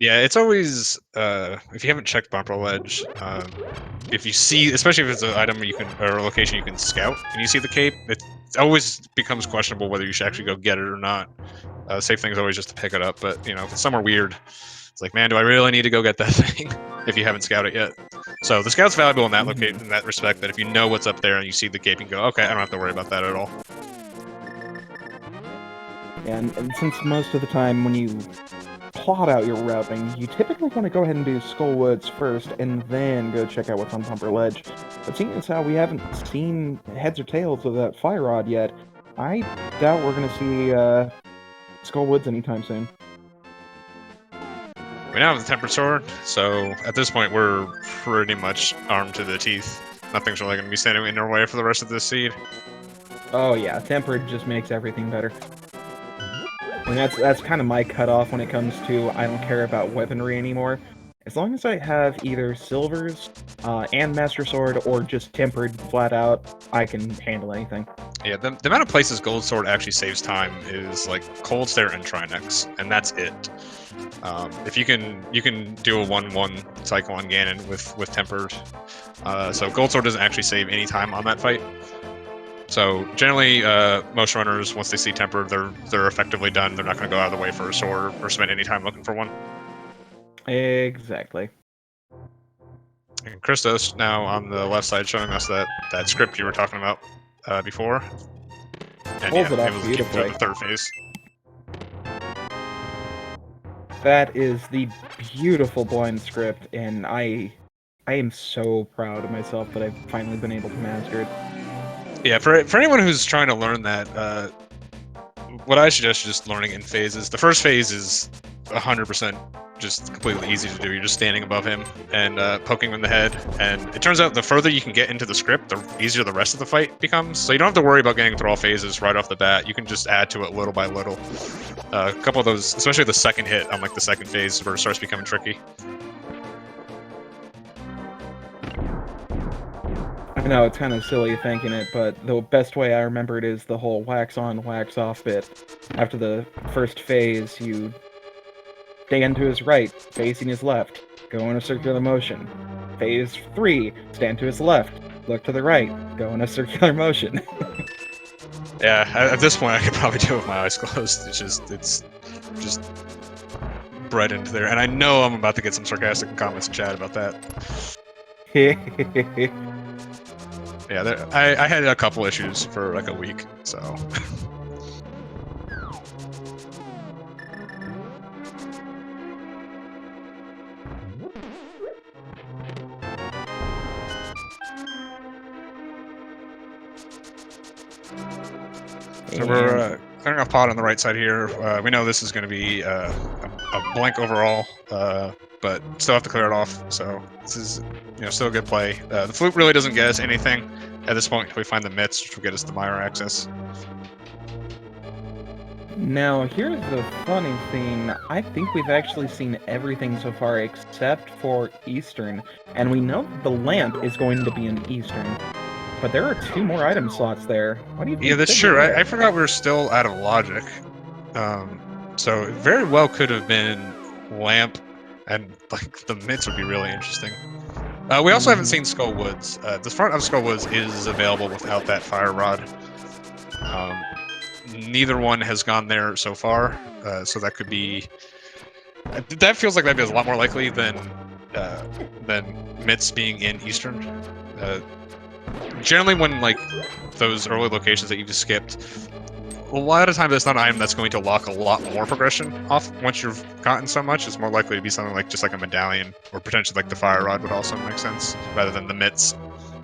Yeah, it's always, if you haven't checked Bumper Ledge, if you see, especially if it's an item you can, or a location you can scout, and you see the cape, it always becomes questionable whether you should actually go get it or not. Safe thing is always just to pick it up, but, you know, if it's somewhere weird, it's like, man, do I really need to go get that thing if you haven't scouted it yet? So the scout's valuable in that location, in that respect, that if you know what's up there and you see the cape, you can go, okay, I don't have to worry about that at all. Yeah, and since most of the time when you plot out your routing, you typically want to go ahead and do Skull Woods first, and then go check out what's on Bumper Ledge. But seeing as how we haven't seen heads or tails of that Fire Rod yet, I doubt we're going to see Skull Woods anytime soon. We now have the Tempered Sword, so at this point we're pretty much armed to the teeth. Nothing's really going to be standing in our way for the rest of this seed. Oh yeah, tempered just makes everything better. And that's kind of my cutoff when it comes to I don't care about weaponry anymore. As long as I have either silvers and Master Sword or just tempered flat out, I can handle anything. Yeah, the amount of places Gold Sword actually saves time is like Cold Stare and Trinex, and that's it. If you can do a 1-1 cycle on Ganon with tempered, so Gold Sword doesn't actually save any time on that fight. So generally, most runners once they see tempered, they're effectively done. They're not going to go out of the way for a sword or spend any time looking for one. Exactly. And Christos now on the left side showing us that script you were talking about before. And Pulls it off able to keep through beautifully. the third phase. That is the beautiful blind script, and I am so proud of myself that I've finally been able to master it. Yeah, for anyone who's trying to learn that, what I suggest is just learning in phases. The first phase is 100% just completely easy to do. You're just standing above him and poking him in the head. And it turns out the further you can get into the script, the easier the rest of the fight becomes. So you don't have to worry about getting through all phases right off the bat. You can just add to it little by little. A couple of those, especially the second hit on like the second phase, where it starts becoming tricky. I know it's kind of silly thinking it, but the best way I remember it is the whole wax on, wax off bit. After the first phase, you stand to his right, facing his left, go in a circular motion. Phase 3, stand to his left, look to the right, go in a circular motion. Yeah, at this point I could probably do it with my eyes closed. It's just bred into there. And I know I'm about to get some sarcastic comments in chat about that. Yeah, I had a couple issues for like a week, so. So we're clearing off pod on the right side here. We know this is going to be a blank overall, but still have to clear it off. So this is still a good play. The flute really doesn't get us anything at this point until we find the mitts, which will get us the Myra access. Now, here's the funny thing. I think we've actually seen everything so far except for Eastern, and we know that the lamp is going to be in Eastern. But there are 2 more item slots there. What do you think? Yeah, that's true. I forgot we were still out of logic. So it very well could have been lamp, and like the mitts would be really interesting. We also haven't seen Skull Woods. The front of Skull Woods is available without that fire rod. Neither one has gone there so far, so that could be. That feels like that'd be a lot more likely than mitts being in Eastern. Generally, when like those early locations that you just skipped, a lot of times it's not an item that's going to lock a lot more progression off once you've gotten so much. It's more likely to be something like just like a medallion, or potentially like the fire rod would also make sense, rather than the mitts.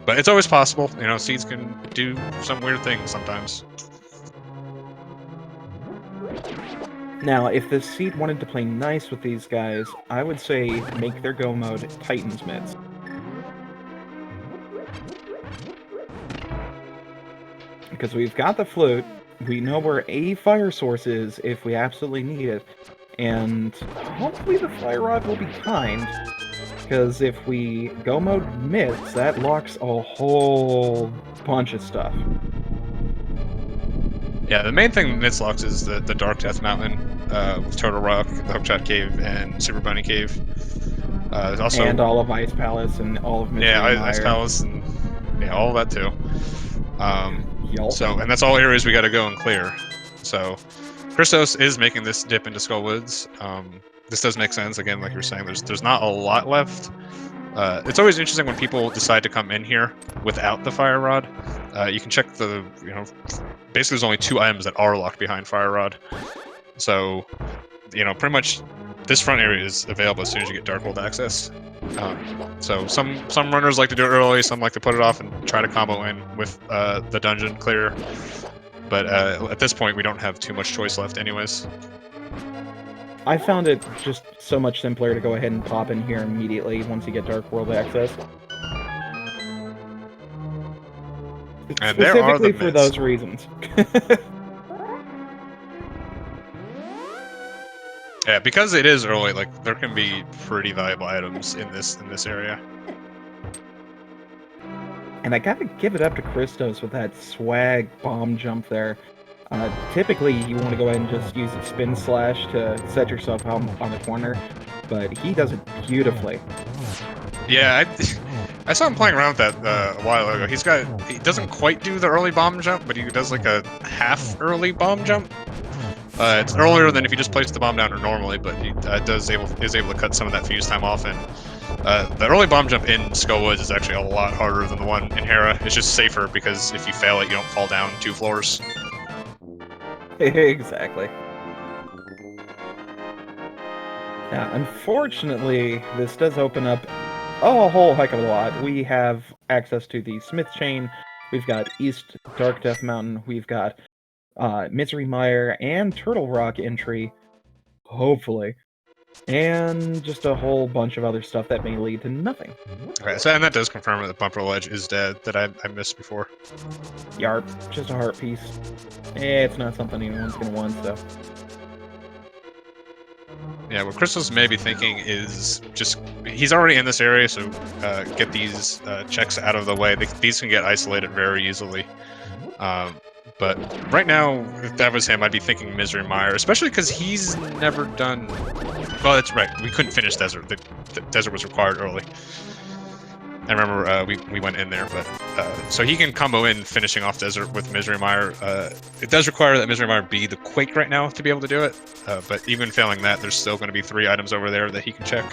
But it's always possible. Seeds can do some weird things sometimes. Now, if the seed wanted to play nice with these guys, I would say make their go mode Titan's mitts. Because we've got the flute, we know where a fire source is if we absolutely need it, and hopefully the fire rod will be kind, because if we go mode mitts, that locks a whole bunch of stuff. Yeah, the main thing mitts locks is the Dark Death Mountain, with Turtle Rock, the Hookshot Cave, and Super Bunny Cave. Also, and all of Ice Palace and all of Mystery Ice Palace and all of that too. Yelp. So, and that's all areas we got to go and clear. So, Christos is making this dip into Skull Woods. This does make sense. Again, like you were saying, there's not a lot left. It's always interesting when people decide to come in here without the fire rod. You can check the, basically there's only 2 items that are locked behind fire rod. So, pretty much this front area is available as soon as you get Darkhold access. So some runners like to do it early, some like to put it off and try to combo in with the dungeon clear. But at this point, we don't have too much choice left anyways. I found it just so much simpler to go ahead and pop in here immediately once you get Dark World access. And there are the Specifically for myths. those reasons. Yeah, because it is early, like there can be pretty valuable items in this area. And I gotta give it up to Christos with that swag bomb jump there. Typically, you want to go ahead and just use a spin slash to set yourself on the corner, but he does it beautifully. Yeah, I saw him playing around with that a while ago. He doesn't quite do the early bomb jump, but he does like a half early bomb jump. It's earlier than if you just place the bomb down normally, but he is able to cut some of that fuse time off. And the early bomb jump in Skull Woods is actually a lot harder than the one in Hera. It's just safer because if you fail it, you don't fall down 2 floors. Exactly. Now, unfortunately, this does open up a whole heck of a lot. We have access to the Smith Chain, we've got East Dark Death Mountain, we've got Misery Mire and Turtle Rock entry, hopefully, and just a whole bunch of other stuff that may lead to nothing. Okay, so and that does confirm that the bumper ledge is dead that I missed before. Yarp, just a heart piece. It's not something anyone's gonna want, so. Yeah, what Christos may be thinking is just he's already in this area, so get these checks out of the way. These can get isolated very easily. But right now, if that was him, I'd be thinking Misery Mire, especially because he's never done. Well, that's right. We couldn't finish Desert. The Desert was required early. I remember we went in there, but so he can combo in finishing off Desert with Misery Mire. It does require that Misery Mire be the Quake right now to be able to do it, but even failing that, there's still going to be 3 items over there that he can check.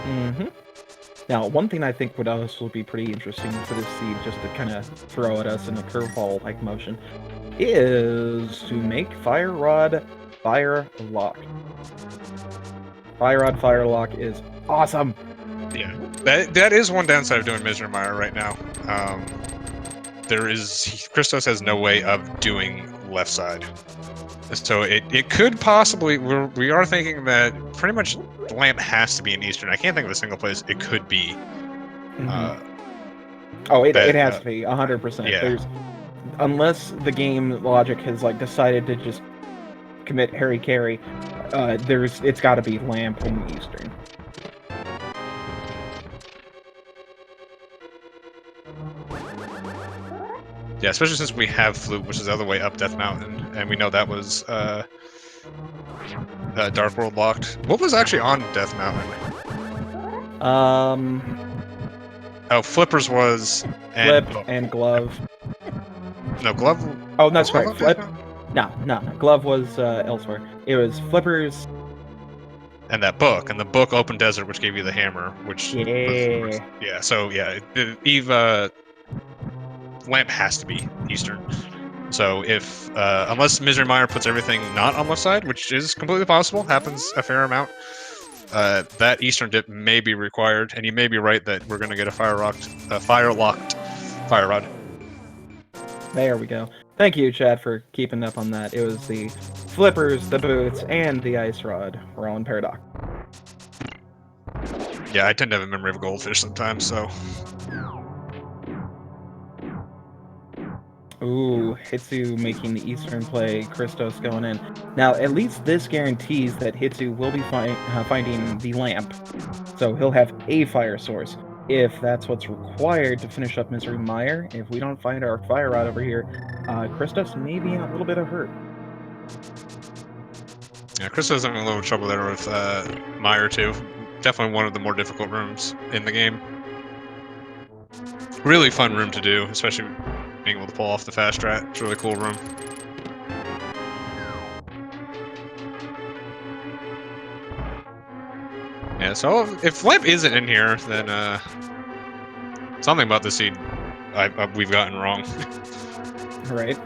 Mm-hmm. Now, one thing I think would also be pretty interesting for this seed, just to kind of throw at us in a curveball-like motion, is to make Fire Rod Fire Lock. Fire Rod Fire Lock is awesome! Yeah, that is one downside of doing Misery Mire right now. Christos has no way of doing left side. So it could possibly, we are thinking that pretty much the lamp has to be in Eastern. I can't think of a single place it could be. It has to be 100%. Yeah. Unless the game logic has like decided to just commit Harry Carry, it's got to be lamp in Eastern. Yeah, especially since we have Flute, which is the other way up Death Mountain, and we know that was Dark World locked. What was actually on Death Mountain? Oh, Flippers was... Flip and Glove. No, Glove... Oh, that's right. Flip. No. Glove was elsewhere. It was Flippers... And that book. And the book opened Desert, which gave you the hammer, which... Yeah. Yeah, so yeah, Eve... Lamp has to be Eastern. So if, unless Misery Mire puts everything not on left side, which is completely possible, happens a fair amount, that Eastern dip may be required, and you may be right that we're going to get a fire-locked Fire Rod. There we go. Thank you, Chad, for keeping up on that. It was the Flippers, the Boots, and the Ice Rod were all in Paradox. Yeah, I tend to have a memory of a goldfish sometimes, so... Ooh, Hitsu making the Eastern play, Christos going in. Now, at least this guarantees that Hitsu will be finding the lamp, so he'll have a fire source. If that's what's required to finish up Misery Mire, if we don't find our Fire Rod over here, Christos may be in a little bit of hurt. Yeah, Christos is having a little trouble there with Mire, too. Definitely one of the more difficult rooms in the game. Really fun room to do, especially being able to pull off the fast strat. It's a really cool room. Yeah, so if Lamp isn't in here, then something about this seed we've gotten wrong. Right.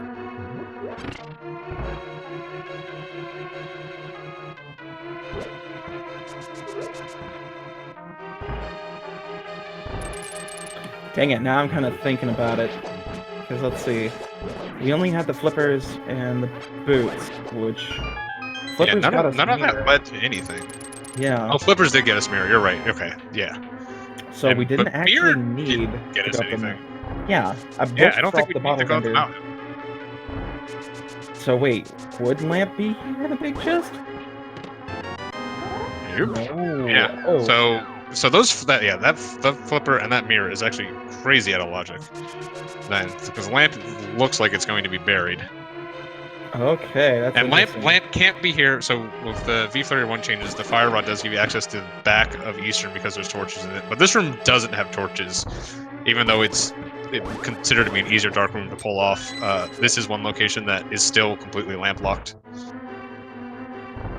Dang it, now I'm kind of thinking about it. Because let's see. We only had the Flippers and the Boots, which Flipper's got us none of that mirror. led to anything. Yeah. Oh, Flippers did get us mirror. You're right. Okay, yeah. So we didn't but actually mirror need didn't get to us go up the anything. mountain. Yeah, I Yeah, I don't think we the need bottle to go up the vendor. mountain. So wait, would lamp be here in the big chest? Nope. No. Yeah. Oh. So that flipper and that mirror is actually crazy out of logic. Then because lamp looks like it's going to be buried. Okay, that's And interesting. lamp can't be here. So with the V31 changes, the fire rod does give you access to the back of Eastern because there's torches in it. But this room doesn't have torches, even though it's considered to be an easier dark room to pull off. This is one location that is still completely lamp locked.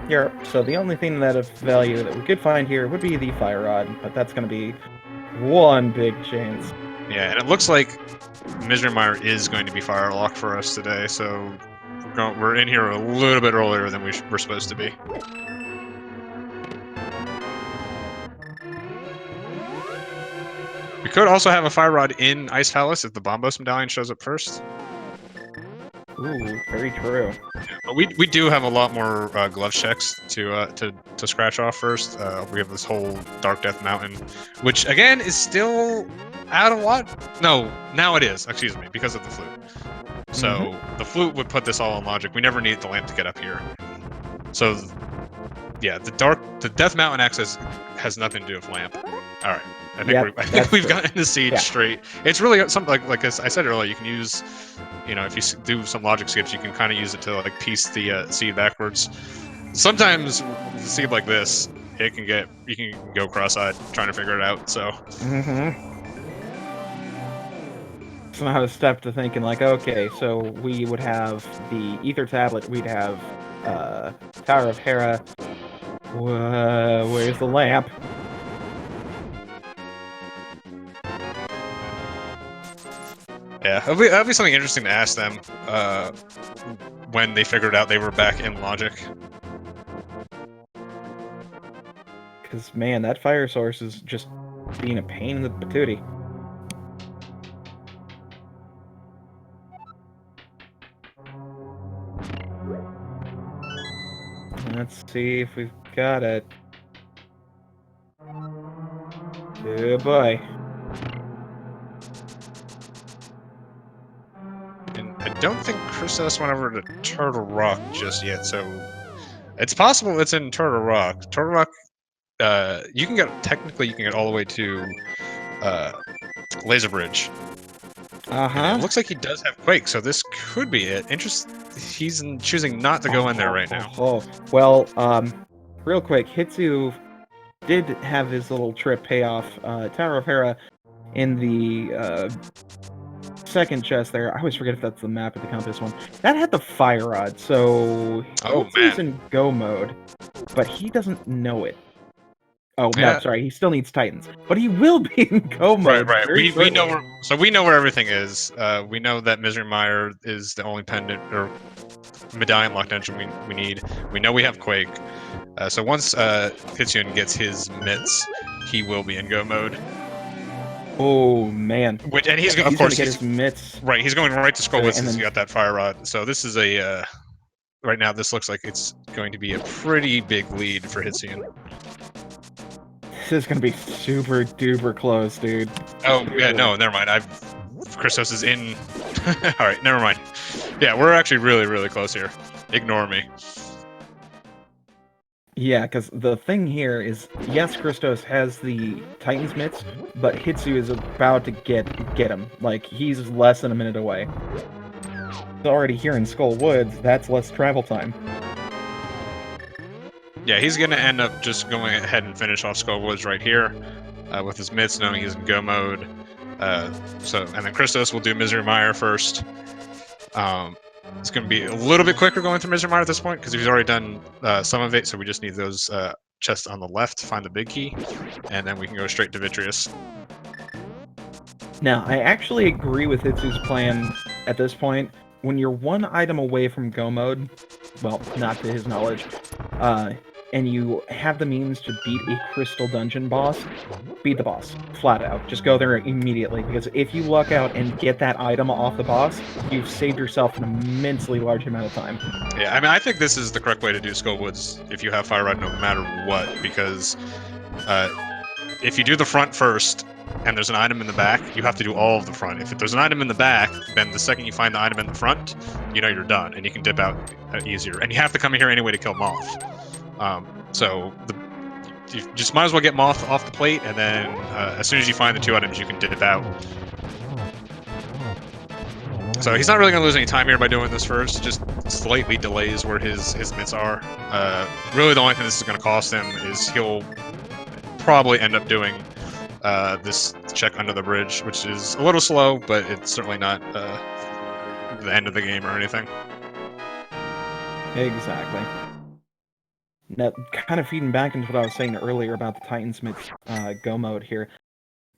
Here, so the only thing that of value that we could find here would be the fire rod, but that's going to be one big chance. Yeah, and it looks like Misery Mire is going to be fire locked for us today, so we're in here a little bit earlier than we're supposed to be. We could also have a fire rod in Ice Palace if the Bombos medallion shows up first. Ooh, very true. But we do have a lot more glove checks to scratch off first. We have this whole Dark Death Mountain, which again is still out of lot. No, now it is. Excuse me, because of the flute. So the flute would put this all in logic. We never need the lamp to get up here. So yeah, the Death Mountain access has nothing to do with lamp. All right, I think we've gotten the siege straight. It's really something like I said earlier. You can use, if you do some logic skips, you can kind of use it to like piece the seed backwards. Sometimes with a seed like this, you can go cross-eyed trying to figure it out. So. So I have a step to thinking like, okay, so we would have the Ether Tablet, we'd have Tower of Hera. Where's the lamp? Yeah, that'll be something interesting to ask them when they figured out they were back in logic. Because, man, that fire source is just being a pain in the patootie. Let's see if we've got it. Oh boy. And I don't think Christos went over to Turtle Rock just yet, so it's possible it's in Turtle Rock. Turtle Rock, you can get all the way to Laser Bridge. It looks like he does have Quake, so this could be it. He's choosing not to go in there right now. Well, real quick, Hitsu did have his little trip pay off. Tower of Hera in the second chest there. I always forget if that's the map of the compass one. That had the fire rod, so Hitsu's in go mode, but he doesn't know it. Oh, no, sorry, he still needs Titans. But he will be in go mode. Right. We know where everything is. We know that Misery Mire is the only pendant or medallion locked engine we need. We know we have Quake. So once Hitsuyan gets his mitts, he will be in go mode. Oh, man. And he's going to get his mitts. Right, he's going right to Skull Woods since he got that fire rod. So this is a... right now, this looks like it's going to be a pretty big lead for Hitsuyan. This is gonna be super duper close, dude. Oh yeah, no, never mind. Christos is in. All right, never mind. Yeah, we're actually really, really close here. Ignore me. Yeah, because the thing here is, yes, Christos has the Titan's mitts, but Hitsu is about to get him. Like, he's less than a minute away. He's already here in Skull Woods. That's less travel time. Yeah, he's going to end up just going ahead and finish off Skull Woods right here with his mitts, knowing he's in go mode. And then Christos will do Misery Mire first. It's going to be a little bit quicker going through Misery Mire at this point because he's already done some of it, so we just need those chests on the left to find the big key, and then we can go straight to Vitreous. Now, I actually agree with Hitsu's plan at this point. When you're one item away from go mode, well, not to his knowledge, and you have the means to beat a crystal dungeon boss, beat the boss. Flat out. Just go there immediately, because if you luck out and get that item off the boss, you've saved yourself an immensely large amount of time. Yeah, I mean, I think this is the correct way to do Skullwoods if you have Fire Rod no matter what, because if you do the front first, and there's an item in the back, you have to do all of the front. If there's an item in the back, then the second you find the item in the front, you know you're done, and you can dip out easier. And you have to come here anyway to kill Moth. So you just might as well get Moth off the plate, and then as soon as you find the 2 items, you can dip out. So he's not really going to lose any time here by doing this first, just slightly delays where his mitts are. Really the only thing this is going to cost him is he'll probably end up doing this check under the bridge, which is a little slow, but it's certainly not the end of the game or anything. Exactly. Now, kind of feeding back into what I was saying earlier about the Titansmith go mode here,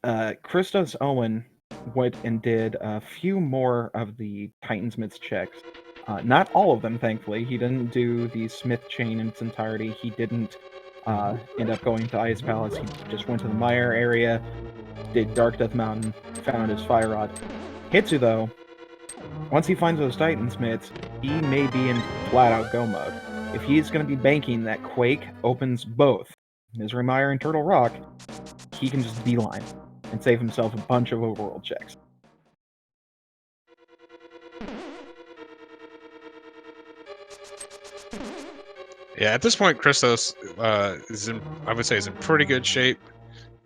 ChristosOwen went and did a few more of the Titansmith's checks. Not all of them, thankfully. He didn't do the Smith chain in its entirety. He didn't end up going to Ice Palace. He just went to the Mire area, did Dark Death Mountain, found his Fire Rod. Hitsu, though, once he finds those Titansmiths, he may be in flat-out go mode. If he's going to be banking that Quake opens both Misery Mire and Turtle Rock, he can just beeline and save himself a bunch of overworld checks. Yeah, at this point, Christos is in, I would say, is in pretty good shape.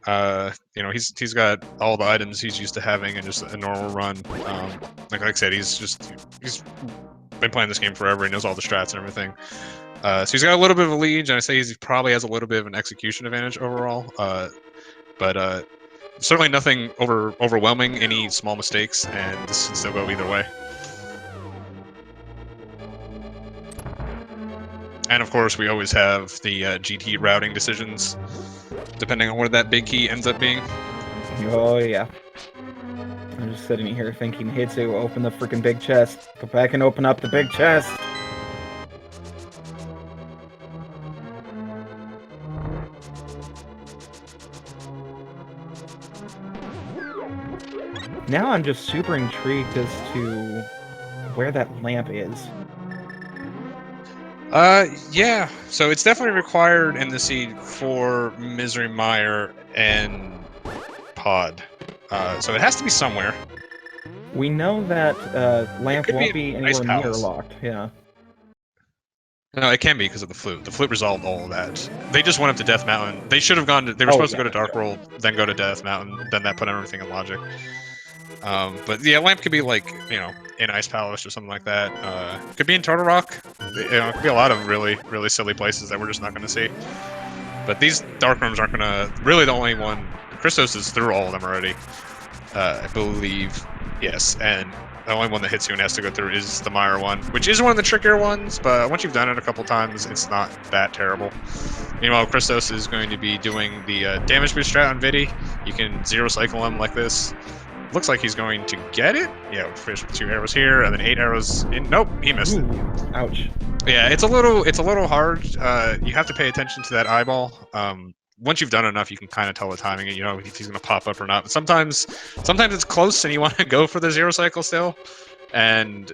You know, he's got all the items he's used to having in just a normal run. Like I said, he's been playing this game forever. He knows all the strats and everything. So he's got a little bit of a lead, and I say he probably has a little bit of an execution advantage overall. But certainly nothing overwhelming. Any small mistakes, and this can still go either way. And of course, we always have the GT routing decisions, depending on where that big key ends up being. Oh yeah. I'm just sitting here thinking, Hitsu, open the freaking big chest. Go back and open up the big chest. Now I'm just super intrigued as to where that lamp is. Yeah. So it's definitely required in the seed for Misery Mire and Pod. So it has to be somewhere. We know that lamp won't be anywhere near locked. Yeah. No, it can be because of the flute. The flute resolved all of that. They just went up to Death Mountain. They should have gone to. They were supposed to go to Dark World, then go to Death Mountain. Then that put everything in logic. But yeah, lamp could be like, you know, in Ice Palace or something like that. Could be in Turtle Rock. You know, it could be a lot of really, really silly places that we're just not going to see. But these dark rooms aren't going to. Really, the only one. Christos is through all of them already, I believe. Yes, and the only one that Hitsuyan has to go through is the Mire one, which is one of the trickier ones. But once you've done it a couple times, it's not that terrible. Meanwhile, Christos is going to be doing the damage boost strat on Vidi. You can zero cycle him like this. Looks like he's going to get it. Yeah, we'll finish with 2 arrows here, and then 8 arrows in. Nope, he missed it. Ouch. Yeah, it's a little hard. You have to pay attention to that eyeball. Once you've done enough, you can kind of tell the timing, and you know if he's going to pop up or not. But sometimes it's close, and you want to go for the zero cycle still. And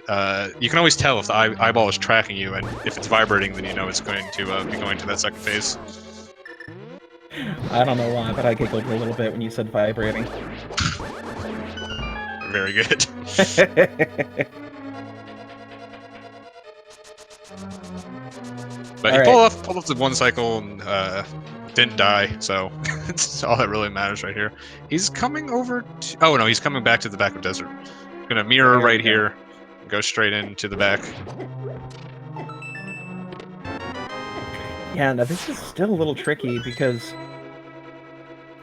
you can always tell if the eyeball is tracking you, and if it's vibrating, then you know it's going to be going to that second phase. I don't know why, but I giggled a little bit when you said vibrating. Very good. But he pulled off the 1 cycle and didn't die, so that's all that really matters right here. He's coming over to... Oh, no, he's coming back to the back of Desert. He's going to mirror right here, go straight into the back. Yeah, now this is still a little tricky because...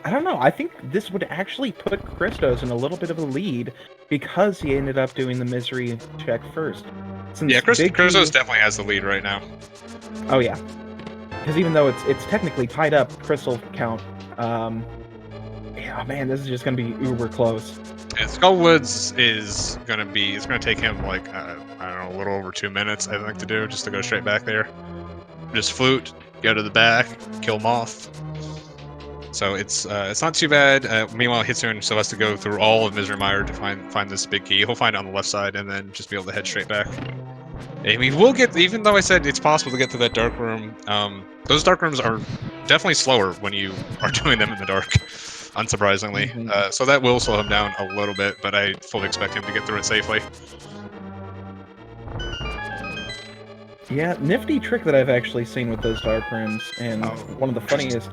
I don't know, I think this would actually put Christos in a little bit of a lead because he ended up doing the misery check first. Since yeah, Christos definitely has the lead right now. Oh yeah. Because even though it's technically tied up crystal count, yeah, man, this is just going to be uber close. Yeah, Skullwoods is going to be, it's going to take him like, I don't know, a little over 2 minutes, I think, to do, just to go straight back there. Just flute, go to the back, kill Moth. So it's not too bad. Meanwhile, Hitsuyan still has to go through all of Misermire to find this big key. He'll find it on the left side and then just be able to head straight back. And we will get, even though I said it's possible to get to that dark room, those dark rooms are definitely slower when you are doing them in the dark, unsurprisingly. Mhm. So that will slow him down a little bit, but I fully expect him to get through it safely. Yeah, nifty trick that I've actually seen with those dark rooms, and one of the funniest.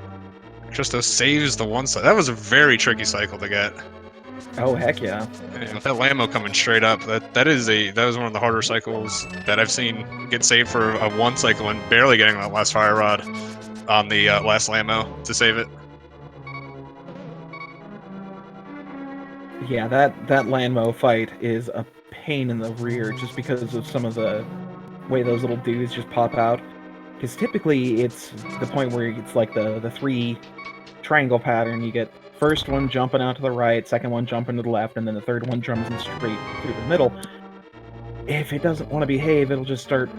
Christos saves the one side. That was a very tricky cycle to get. Oh heck yeah! And with that Lambo coming straight up, that was one of the harder cycles that I've seen get saved for a one cycle and barely getting that last fire rod on the last Lambo to save it. Yeah, that Landmo fight is a pain in the rear just because of some of the way those little dudes just pop out. Because typically it's the point where it's like the 3 triangle pattern. You get first one jumping out to the right, second one jumping to the left, and then the third one jumps in straight through the middle. If it doesn't want to behave, it'll just start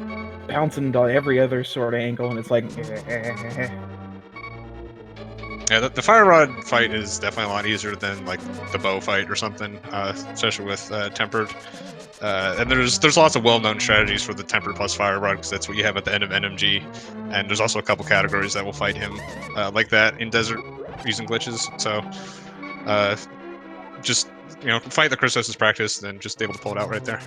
bouncing to every other sort of angle, and it's like... Yeah, the fire rod fight is definitely a lot easier than like the bow fight or something, especially with tempered. And there's lots of well-known strategies for the tempered plus fire rod because that's what you have at the end of NMG. And there's also a couple categories that will fight him like that in desert using glitches. So just fight the Christos' practice, and just able to pull it out right there.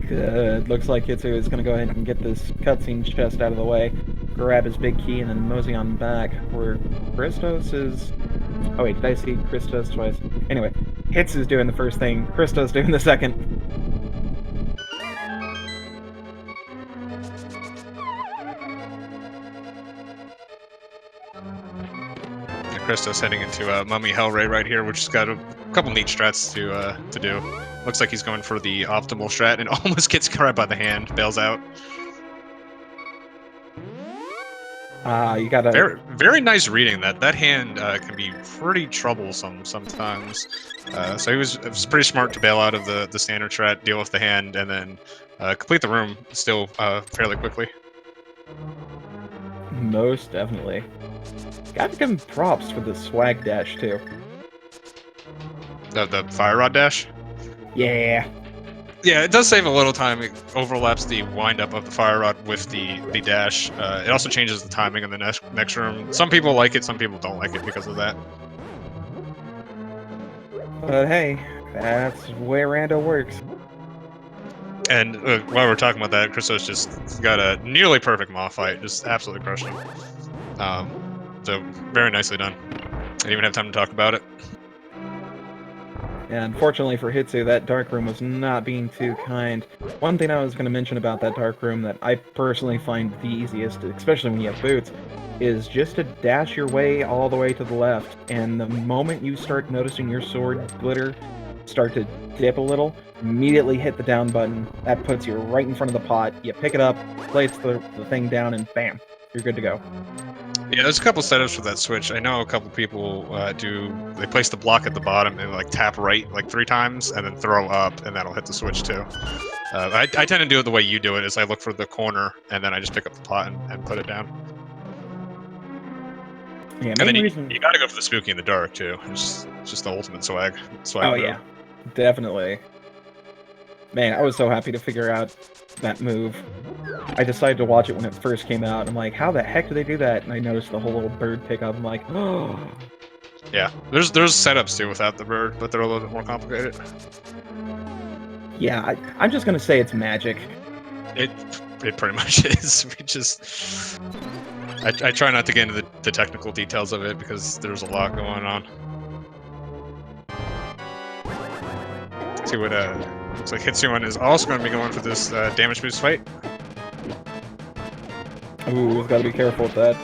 Good. Looks like Hitsu is going to go ahead and get this cutscene chest out of the way, grab his big key, and then mosey on back, where Christos is... Oh wait, did I see Christos twice? Anyway, Hitsu's doing the first thing, Christos doing the second. Christos heading into Mummy Hellray right here, which has got a couple neat strats to do. Looks like he's going for the optimal strat and almost gets grabbed by the hand, bails out. You gotta... Very nice reading. That hand can be pretty troublesome sometimes. So it was pretty smart to bail out of the standard strat, deal with the hand, and then complete the room still fairly quickly. Most definitely. Gotta give him props for the swag dash, too. The fire rod dash? Yeah. Yeah, it does save a little time. It overlaps the wind-up of the fire rod with the dash. It also changes the timing in the next room. Some people like it, some people don't like it because of that. But hey, that's the way Rando works. And while we're talking about that, Christos just got a nearly perfect Moth fight. Just absolutely crushed him. So, very nicely done. Didn't even have time to talk about it. Yeah, unfortunately for Hitsu, that dark room was not being too kind. One thing I was going to mention about that dark room that I personally find the easiest, especially when you have boots, is just to dash your way all the way to the left, and the moment you start noticing your sword glitter start to dip a little, immediately hit the down button. That puts you right in front of the pot. You pick it up, place the thing down, and bam, you're good to go. Yeah, there's a couple setups for that switch. I know a couple people they place the block at the bottom and like tap right like 3 times and then throw up, and that'll hit the switch too. I tend to do it the way you do it, is I look for the corner and then I just pick up the pot and put it down. Yeah, and then you reason... gotta go for the spooky in the dark too. It's just the ultimate swag. Oh yeah, definitely. Man, I was so happy to figure out that move. I decided to watch it when it first came out. I'm like, how the heck did they do that? And I noticed the whole little bird pickup. I'm like, oh. Yeah, there's setups too without the bird, but they're a little bit more complicated. Yeah, I'm just gonna say it's magic. It pretty much is. I try not to get into the technical details of it because there's a lot going on. See what looks like Hitsuyan is also going to be going for this damage boost fight. Ooh, we've got to be careful with that.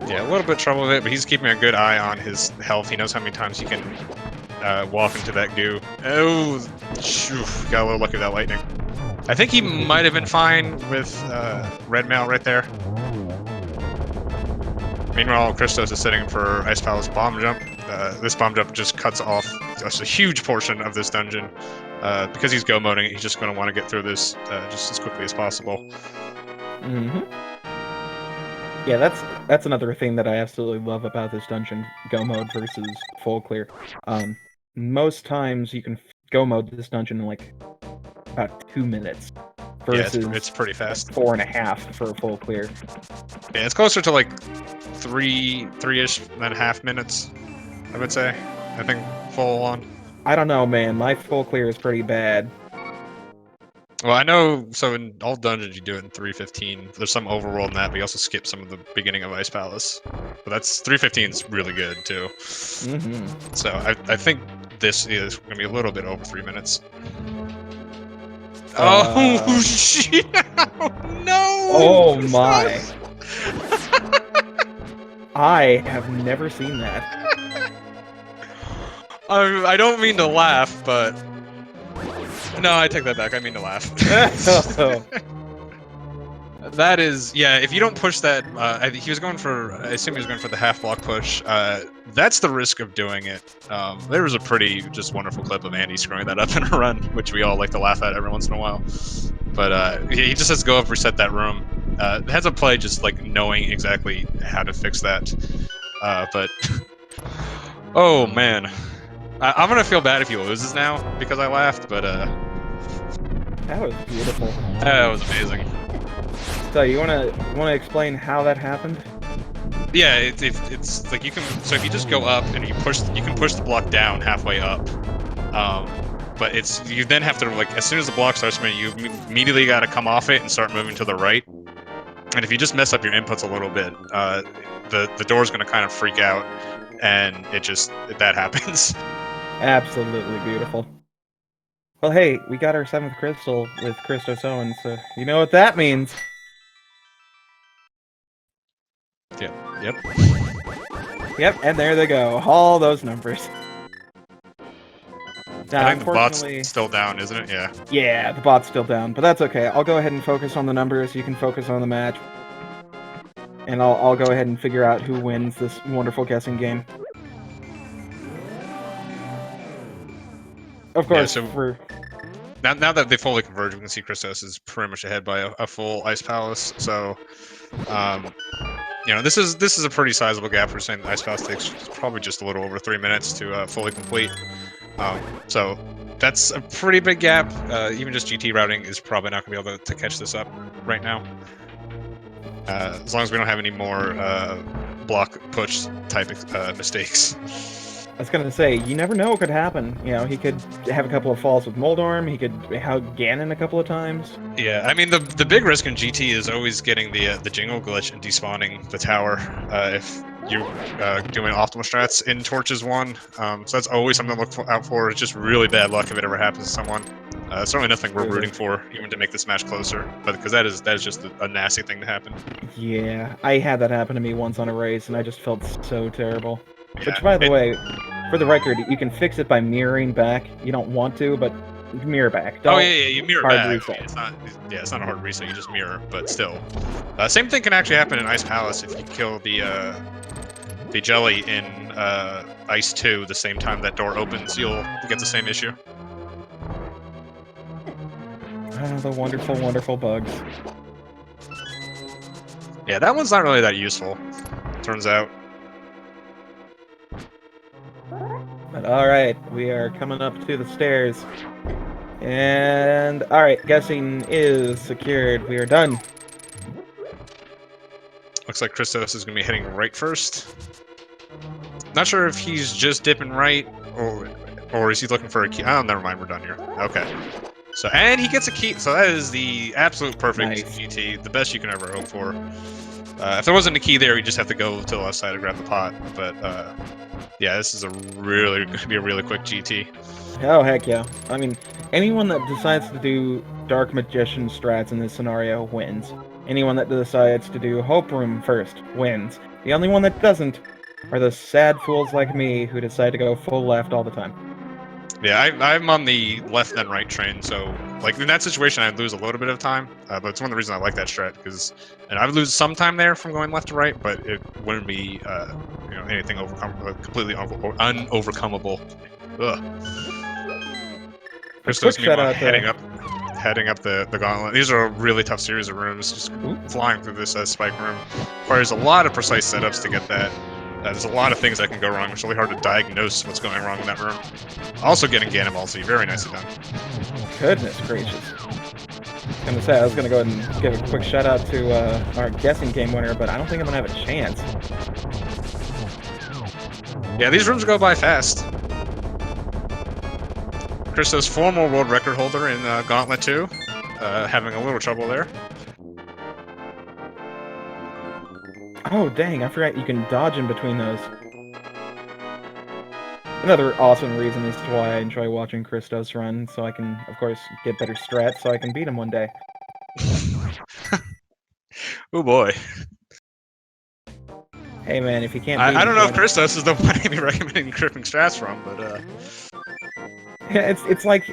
Yeah, a little bit of trouble with it, but he's keeping a good eye on his health. He knows how many times he can walk into that goo. Oh, got a little lucky with that lightning. I think he might have been fine with red mail right there. Meanwhile, Christos is sitting for Ice Palace bomb jump. This bomb jump just cuts off a huge portion of this dungeon. Because he's go moding, he's just going to want to get through this just as quickly as possible. Yeah, that's another thing that I absolutely love about this dungeon, go mode versus full clear. Most times you can go mode this dungeon in like about 2 minutes versus it's pretty fast. 4.5 for a full clear. Yeah, it's closer to like three-ish and a half minutes, I would say. I think full on. I don't know, man. My full clear is pretty bad. Well, I know, so in all dungeons you do it in 3:15. There's some overworld in that, but you also skip some of the beginning of Ice Palace. But that's 3:15 is really good, too. So I think this is going to be a little bit over 3 minutes. Oh, shit! No! Oh, my. I have never seen that. I don't mean to laugh, but... No, I take that back. I mean to laugh. That is, yeah, if you don't push that, he was going for, I assume he was going for the half block push. That's the risk of doing it. There was a pretty just wonderful clip of Andy screwing that up in a run, which we all like to laugh at every once in a while. But he just has to go up, reset that room. Heads up play, just like knowing exactly how to fix that. But, oh man. I'm gonna feel bad if he loses now because I laughed, but that was beautiful. That was amazing. So you wanna explain how that happened? Yeah, it's like you can. So if you just go up and you can push the block down halfway up. But you then have to, like, as soon as the block starts moving, you immediately got to come off it and start moving to the right. And if you just mess up your inputs a little bit, the door's gonna kind of freak out, and that happens. Absolutely beautiful. Well, hey, we got our 7th crystal with ChristosOwen, so you know what that means. Yep. Yep, and there they go. All those numbers. Now, I think the bot's unfortunately, still down, isn't it? Yeah. Yeah, the bot's still down, but that's okay. I'll go ahead and focus on the numbers. You can focus on the match. And I'll go ahead and figure out who wins this wonderful guessing game. Of course, yeah, so now that they fully converge, we can see Christos is pretty much ahead by a full Ice Palace. So, this is a pretty sizable gap. We're saying the Ice Palace takes probably just a little over 3 minutes to fully complete. So that's a pretty big gap. Even just GT routing is probably not going to be able to catch this up right now. As long as we don't have any more block push type mistakes. I was gonna say, you never know what could happen. You know, he could have a couple of falls with Moldorm, he could hug Ganon a couple of times. Yeah, I mean, the big risk in GT is always getting the jingle glitch and despawning the tower if you're doing optimal strats in Torches 1. So that's always something to look out for. It's just really bad luck if it ever happens to someone. Certainly nothing we're rooting for, even to make this match closer, but because that is just a nasty thing to happen. Yeah, I had that happen to me once on a race, and I just felt so terrible. Yeah, which, by the way, for the record, you can fix it by mirroring back. You don't want to, but mirror back. Don't you mirror hard back. Reset. It's not a hard reset. You just mirror, but still, same thing can actually happen in Ice Palace if you kill the jelly in Ice 2 the same time that door opens. You'll get the same issue. The wonderful, wonderful bugs. Yeah, that one's not really that useful, turns out. But alright, we are coming up to the stairs. And alright, guessing is secured. We are done. Looks like Christos is going to be heading right first. Not sure if he's just dipping right, or is he looking for a key? Oh, never mind, we're done here. Okay. So, and he gets a key, so that is the absolute perfect GT, the best you can ever hope for. If there wasn't a key there, you just have to go to the left side and grab the pot, but yeah, this is going to be a really quick GT. Oh, heck yeah. I mean, anyone that decides to do Dark Magician strats in this scenario wins. Anyone that decides to do Hope Room first wins. The only one that doesn't are the sad fools like me who decide to go full left all the time. Yeah, I'm on the left and right train, so like in that situation I'd lose a little bit of time, but it's one of the reasons I like that strat, because I would lose some time there from going left to right, but it wouldn't be anything completely unovercomable. Ugh. A Christos, quick shout meanwhile, out to heading up the gauntlet. These are a really tough series of rooms. Just flying through this spike room requires a lot of precise setups to get that. There's a lot of things that can go wrong. It's really hard to diagnose what's going wrong in that room. Also getting Gannon Z, very nicely done. goodness gracious. I was gonna say I was gonna go ahead and give a quick shout out to our guessing game winner, but I don't think I'm gonna have a chance. Yeah, these rooms go by fast. Christos, former world record holder in Gauntlet 2, having a little trouble there. Oh dang, I forgot you can dodge in between those. Another awesome reason as to why I enjoy watching Christos run, so I can, of course, get better strats so I can beat him one day. Oh boy. Hey man, if you can't beat I don't know if him, Christos is the one I'd be recommending cripping strats from, but yeah, it's like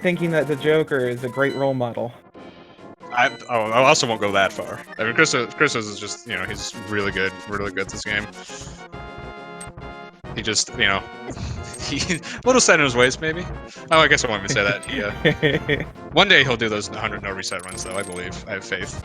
thinking that the Joker is a great role model. I also won't go that far. I mean, Christos is just, you know, he's really good at this game. He just, you know, he a little set in his ways, maybe. Oh, I guess I won't even say that. He, one day he'll do those 100 no reset runs, though. I believe. I have faith.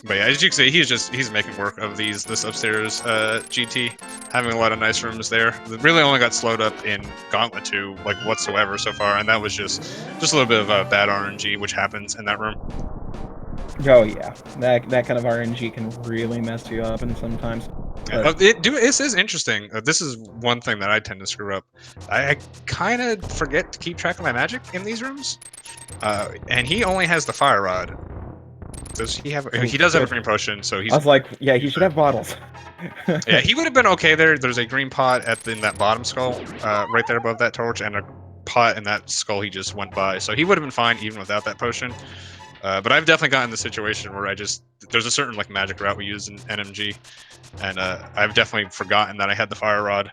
But yeah, as you can see, he's making work of this upstairs GT, having a lot of nice rooms there. It really only got slowed up in Gauntlet 2, like whatsoever so far, and that was just a little bit of bad RNG, which happens in that room. Oh yeah, that kind of RNG can really mess you up, and sometimes. This is interesting. This is one thing that I tend to screw up. I kind of forget to keep track of my magic in these rooms, and he only has the fire rod. Does he have? He does have a green potion, so he's. I was like, yeah, he should have bottles. Yeah, he would have been okay there. There's a green pot in that bottom skull, right there above that torch, and a pot in that skull he just went by. So he would have been fine even without that potion. But I've definitely gotten the situation where there's a certain like magic route we use in NMG, and I've definitely forgotten that I had the fire rod,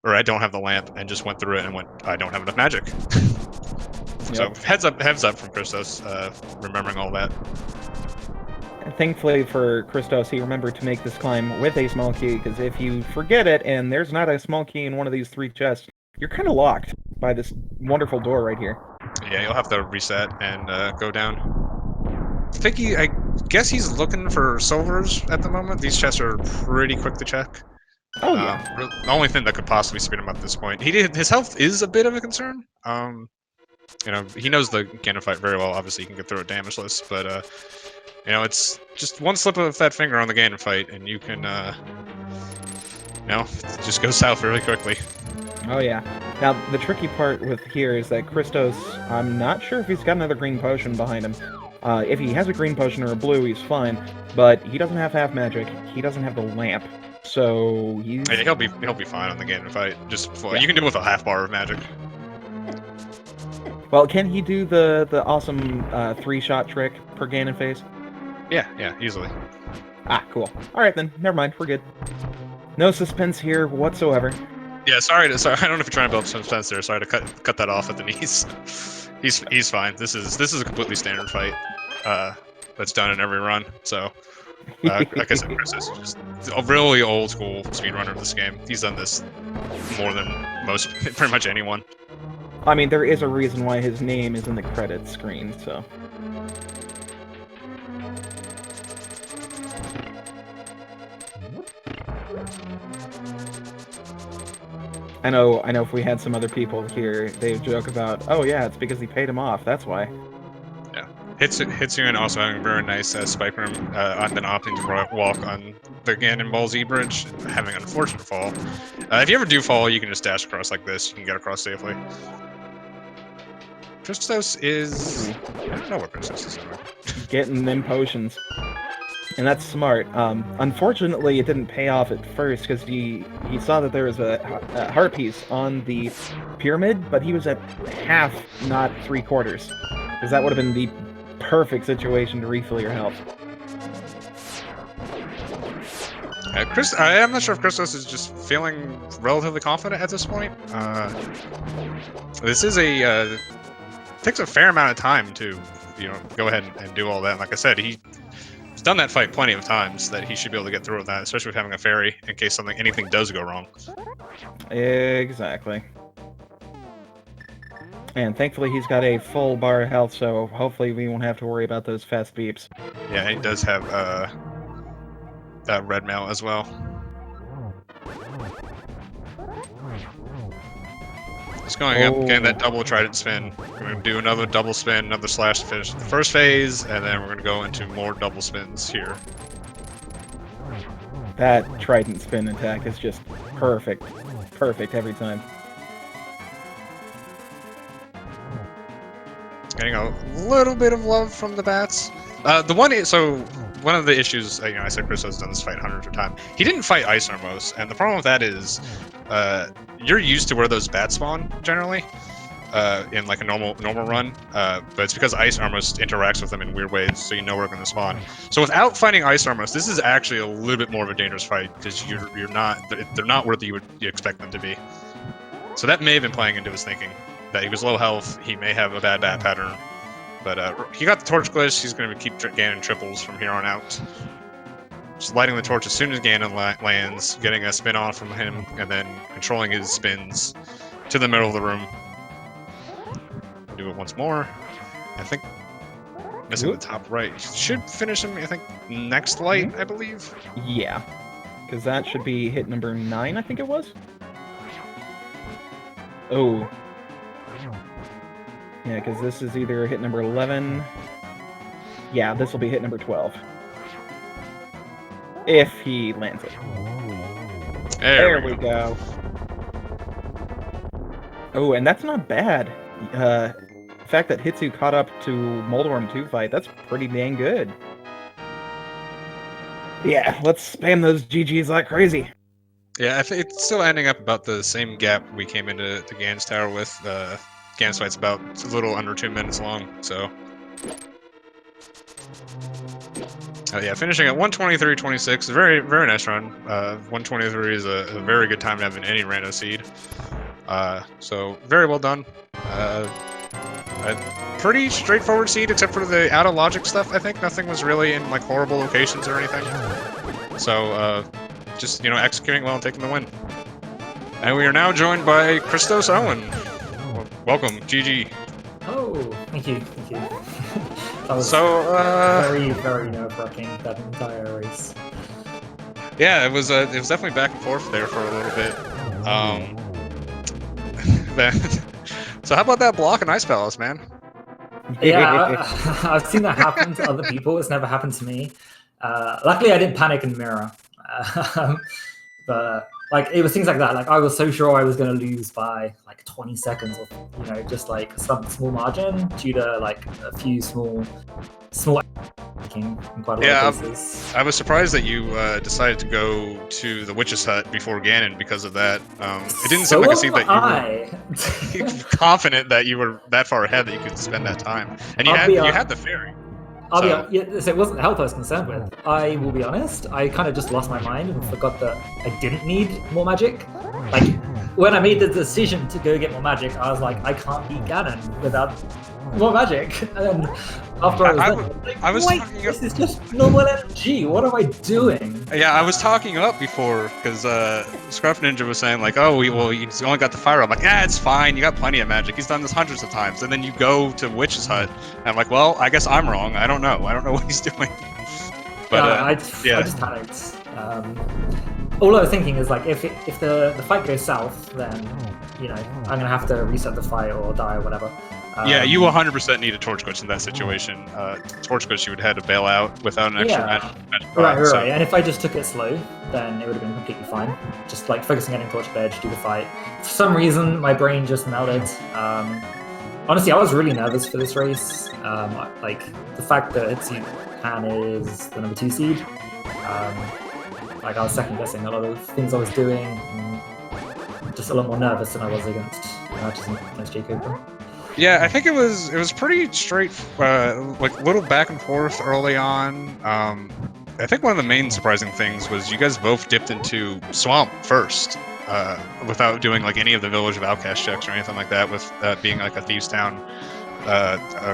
or I don't have the lamp, and just went through it and went, I don't have enough magic. So heads up from Christos, remembering all that. Thankfully for Christos, he remembered to make this climb with a small key, because if you forget it and there's not a small key in one of these 3 chests, you're kind of locked by this wonderful door right here. Yeah, you'll have to reset and go down. I guess he's looking for silvers at the moment. These chests are pretty quick to check. Oh yeah. The only thing that could possibly speed him up at this point. His health is a bit of a concern. You know, he knows the Ganon fight very well. Obviously, he can get through it damageless, but you know, it's just one slip of that finger on the Ganon fight, and you can, you know, just go south really quickly. Oh yeah. Now, the tricky part with here is that Christos, I'm not sure if he's got another green potion behind him. If he has a green potion or a blue, he's fine, but he doesn't have magic. He doesn't have the lamp, so he's... Yeah, he'll be fine on the Ganon fight. Just you can do it with a half bar of magic. Well, can he do the awesome 3-shot trick per Ganon phase? Yeah, easily. Ah, cool. All right then, never mind. We're good. No suspense here whatsoever. Yeah, sorry. I don't know if you're trying to build some suspense there. Sorry to cut that off at the knees. He's fine. This is a completely standard fight. That's done in every run. So, like I said, Chris is just a really old school speedrunner of this game. He's done this more than pretty much anyone. I mean, there is a reason why his name is in the credits screen. So. I know if we had some other people here, they'd joke about, oh yeah, it's because he paid him off, that's why. Yeah. Hitsuyan also having a very nice spike room, and then opting to walk on the Ganon Z bridge, having an unfortunate fall. If you ever do fall, you can just dash across like this, you can get across safely. Christos is... I don't know what Christos is doing. Getting them potions. And that's smart. Unfortunately, it didn't pay off at first because he saw that there was a heart piece on the pyramid, but he was at half, not 3/4, because that would have been the perfect situation to refill your health. I'm not sure if Christos is just feeling relatively confident at this point. This is takes a fair amount of time to, you know, go ahead and do all that. Like I said, he's done that fight plenty of times, that he should be able to get through with that, especially with having a fairy in case anything does go wrong. Exactly. And thankfully he's got a full bar of health, so hopefully we won't have to worry about those fast beeps. Yeah, and he does have red mail as well. Just going up, getting that double trident spin. We're going to do another double spin, another slash to finish the first phase, and then we're going to go into more double spins here. That trident spin attack is just perfect. Perfect every time. Getting a little bit of love from the bats. One of the issues, I said Christos has done this fight hundreds of times. He didn't fight Ice Armos, and the problem with that is, you're used to where those bats spawn generally, in like a normal run, but it's because Ice Armos interacts with them in weird ways, so you know where they're going to spawn. So without fighting Ice Armos, this is actually a little bit more of a dangerous fight because they're not where you expect them to be. So that may have been playing into his thinking that he was low health. He may have a bad bat pattern. But he got the torch glitch. He's going to keep Ganon triples from here on out. Just lighting the torch as soon as Ganon lands, getting a spin off from him, and then controlling his spins to the middle of the room. Do it once more. I think missing the top right. Should finish him, I think, next light, I believe. Yeah. Because that should be hit number 9, I think it was? Oh. Yeah, because this is either hit number 11... Yeah, this will be hit number 12. If he lands it. There we go. Oh, and that's not bad. The fact that Hitsu caught up to Moldworm 2 fight, that's pretty dang good. Yeah, let's spam those GGs like crazy. Yeah, it's still ending up about the same gap we came into the Gan's Tower with. Gan's fight's about a little under 2 minutes long, so... yeah, finishing at 123.26, very, very nice run. 123 is a very good time to have in any rando seed. So, very well done. A pretty straightforward seed, except for the out-of-logic stuff, I think. Nothing was really in, like, horrible locations or anything. So, just, executing well and taking the win. And we are now joined by ChristosOwen. Welcome, GG. Oh, thank you. That was very, very nerve-wracking, that entire race. Yeah, it was definitely back and forth there for a little bit. So how about that block in Ice Palace, man? Yeah, I've seen that happen to other people. It's never happened to me. Luckily, I didn't panic in mirror. But like it was things like that. Like I was so sure I was going to lose by like 20 seconds, or just like some small margin due to like a few small in quite a lot of cases. I was surprised that you decided to go to the Witch's Hut before Ganon because of that. It didn't seem like a scene that you were confident that you were that far ahead that you could spend that time, and you had the fairy. So it wasn't the health I was concerned with. I will be honest, I kind of just lost my mind and forgot that I didn't need more magic. Like, when I made the decision to go get more magic, I was like, I can't beat Ganon without more magic. And after I was wait, this is just normal energy. What am I doing? Yeah, I was talking up before because Scruff Ninja was saying like, oh, he's only got the fire. I'm like, yeah, it's fine. You got plenty of magic. He's done this hundreds of times. And then you go to Witch's Hut, and I'm like, well, I guess I'm wrong. I don't know. I don't know what he's doing. But I just panicked. All I was thinking is like, if the fight goes south, then I'm gonna have to reset the fight or die or whatever. Yeah, you 100% need a torch glitch in that situation. Torch glitch, you would have had to bail out without an extra magic. Right. And if I just took it slow, then it would have been completely fine. Just like focusing on getting torch edge, do the fight. For some reason, my brain just melted. Honestly, I was really nervous for this race. Like the fact that Hitsuyan is the number 2 seed. Like I was second guessing a lot of things I was doing. And just a lot more nervous than I was against Jacob. Yeah, I think it was pretty straight, like little back and forth early on. I think one of the main surprising things was you guys both dipped into Swamp first, without doing like any of the Village of Outcast checks or anything like that, with being like a Thieves Town.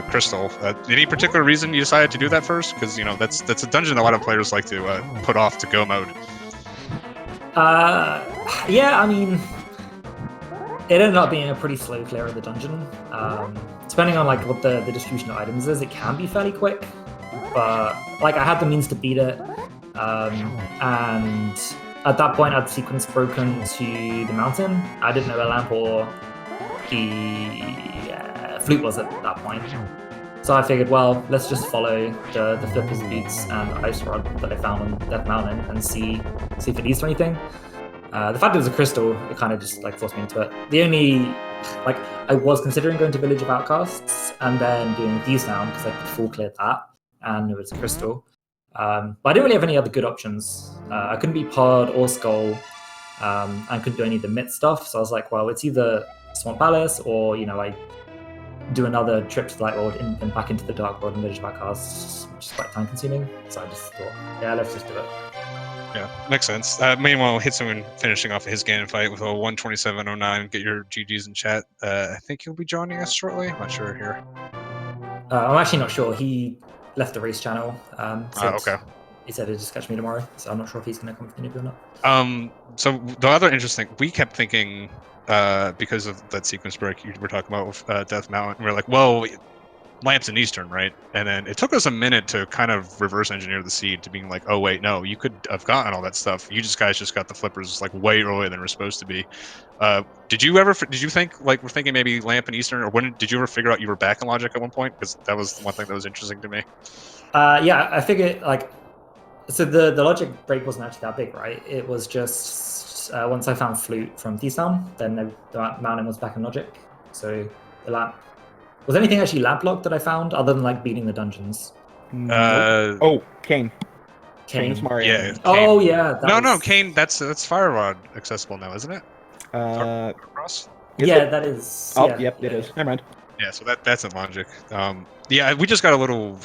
Crystal. Any particular reason you decided to do that first? Because that's a dungeon a lot of players like to put off to go mode. Yeah, I mean, it ended up being a pretty slow clear of the dungeon. Depending on like what the distribution of items is, it can be fairly quick. But like I had the means to beat it, and at that point I'd sequence broken to the mountain. I didn't know a lamp or the flute was at that point. So I figured, well, let's just follow the Flipper's Boots and Ice Rod that I found on Death Mountain and see if it leads to anything. The fact it was a crystal, it kind of just like forced me into it. The only, like, I was considering going to Village of Outcasts and then doing Thieves Town because I could full clear that, and it was a crystal. But I didn't really have any other good options. I couldn't be Pod or Skull, and couldn't do any of the Myth stuff. So I was like, well, it's either Swamp Palace or, I do another trip to the Light World and back into the Dark World and Village of Outcasts, which is quite time consuming. So I just thought, yeah, let's just do it. Yeah, makes sense. Meanwhile, Hitsuyan finishing off his Ganon fight with a 127.09. Get your GGs in chat. I think he'll be joining us shortly. I'm not sure here. I'm actually not sure. He left the race channel. Okay. He said he'd just catch me tomorrow, so I'm not sure if he's going to come to the interview or not. So the other interesting, we kept thinking, because of that sequence break you were talking about with Death Mountain, we were like, well, Lamps in Eastern, right? And then it took us a minute to kind of reverse engineer the seed to being like, oh wait, no, you could have gotten all that stuff. You guys just got the flippers like way earlier than we're supposed to be. Did you think like we're thinking maybe Lamp in Eastern, or did you ever figure out you were back in Logic at one point? Because that was one thing that was interesting to me. Yeah, I figured like, so the Logic break wasn't actually that big, right? It was just once I found Flute from Thieves Town, then the mountain was back in Logic. So the lamp. Was anything actually lamp locked that I found other than like beating the dungeons? Kane. Kane's Mario. Yeah. Kane. Oh yeah. No, Kane. That's Fire Rod accessible now, isn't it? Is yeah, it? that is. Oh, yeah, yep, yeah, it is. Never mind. Yeah, so that's in Logic. Yeah, we just got a little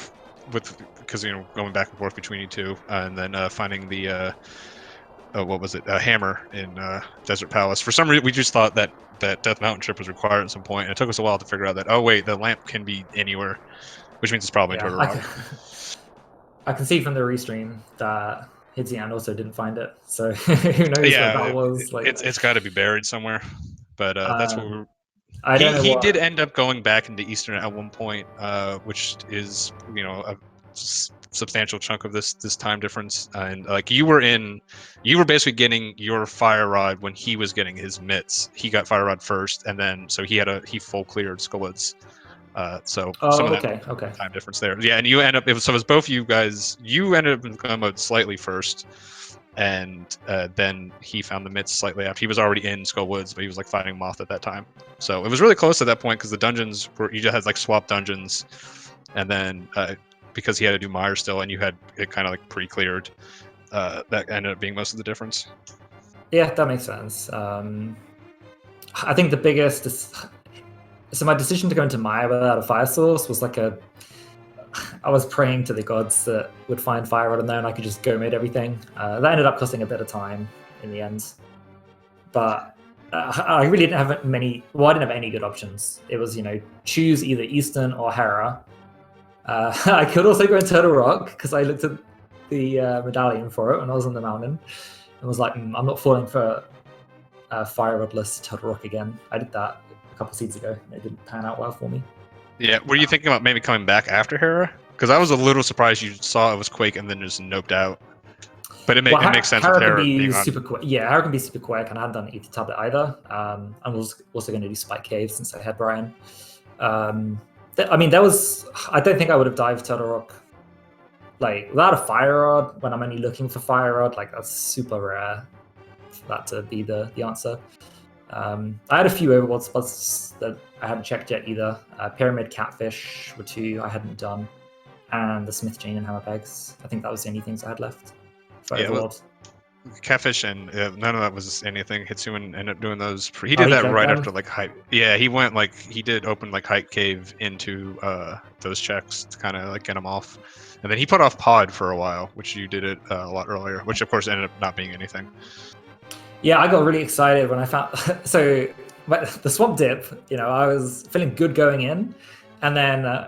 because going back and forth between you two, and then finding the what was it? Hammer in Desert Palace. For some reason, we just thought that Death Mountain trip was required at some point, and it took us a while to figure out that, oh wait, the lamp can be anywhere, which means it's probably Turtle Rock. I can see from the restream that Hitsuyan also didn't find it, so who knows what that was. It's got to be buried somewhere, but that's what we're... He did end up going back into Eastern at one point, which is a substantial chunk of this time difference, and like you were basically getting your Fire Rod when he was getting his mitts. He got Fire Rod first, and then so he full cleared Skullwoods. So some of that time difference there. Yeah, and you end up it was both you guys. You ended up in gun mode slightly first, and then he found the mitts slightly after. He was already in Skullwoods, but he was like fighting Moth at that time. So it was really close at that point because the dungeons you just had like swap dungeons, and then because he had to do Mire still, and you had it kind of like pre-cleared, that ended up being most of the difference. Yeah, that makes sense. I think the biggest. So my decision to go into Mire without a fire source was like I was praying to the gods that would find Fire Rod in there and I could just go mid everything. That ended up costing a bit of time in the end. But I really didn't have many... Well, I didn't have any good options. It was, choose either Eastern or Hera. I could also go in Turtle Rock because I looked at the medallion for it when I was on the mountain and was like, I'm not falling for Fire Rodless Turtle Rock again. I did that a couple seasons ago and it didn't pan out well for me. Yeah, were you thinking about maybe coming back after Hera? Because I was a little surprised you saw it was Quake and then just noped out. But it makes sense with Hera being on. Super quick. Yeah, Hera can be super quick, and I hadn't done Ether Tablet either. I was also going to do Spike Cave since I had Brian. I don't think I would have dived Turtle Rock like without a Fire Rod when I'm only looking for Fire Rod. Like that's super rare for that to be the answer. I had a few overworld spots that I hadn't checked yet either. Pyramid Catfish were two I hadn't done, and the Smith Chain and Hammer Pegs. I think that was the only things I had left for overworld. Catfish and none of that was anything. Hitsuyan ended up doing those. He did that right after like Hype. Yeah, he did open like Hype Cave into those checks to kind of like get him off, and then he put off Pod for a while, which you did it a lot earlier, which of course ended up not being anything. Yeah, I got really excited when I found the swamp dip. I was feeling good going in, And then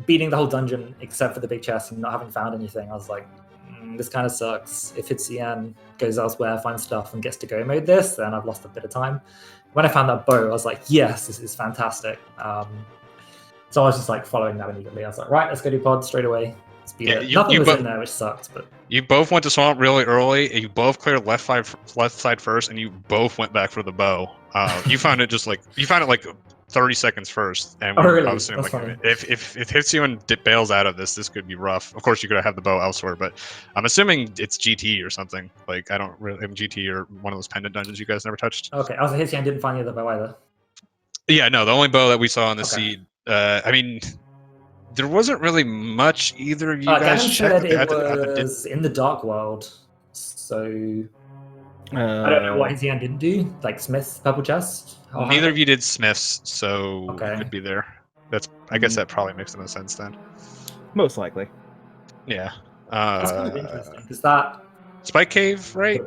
beating the whole dungeon except for the big chest and not having found anything, I was like, this kind of sucks. If Hitsuyan goes elsewhere, finds stuff, and gets to go mode this, then I've lost a bit of time. When I found that bow, I was like, yes, this is fantastic. So I was just like following that immediately. I was like, right, let's go do pod straight away. Yeah, Nothing was in there, which sucked. But you both went to swamp really early. And you both cleared left side first, and you both went back for the bow. You found it like 30 seconds first, and really? I was saying, That's like, funny. if Hitsuyan bails out of this could be rough. Of course, you could have the bow elsewhere, but I'm assuming it's GT or something. Like, I don't really GT or one of those pendant dungeons you guys never touched. Okay, I was like, Hitsuyan didn't find the other bow either. Yeah, no, the only bow that we saw on the Okay. seed. I mean, there wasn't really much either of you guys Gannon checked. said it was in the Dark World, so I don't know what Hitsuyan didn't do, like Smith's purple chest. Neither of you did Smith's, so Okay. it could be there. I guess that probably makes the most sense then. Most likely. Yeah. That's kind of interesting. Is that Spike Cave, right?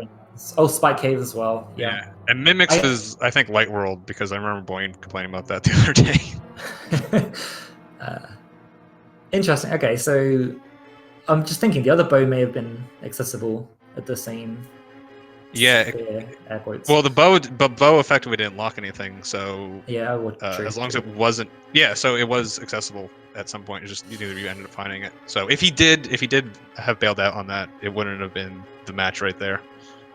Oh, Spike Cave as well. Yeah. And Mimics is, I think, Light World, because I remember Blaine complaining about that the other day. Interesting. Okay, so I'm just thinking the other bow may have been accessible at the same. Yeah. Air quotes. Well, the bow effectively didn't lock anything, so yeah, as long as it wasn't, so it was accessible at some point. It's just neither of you ended up finding it. So if he did have bailed out on that, it wouldn't have been the match right there,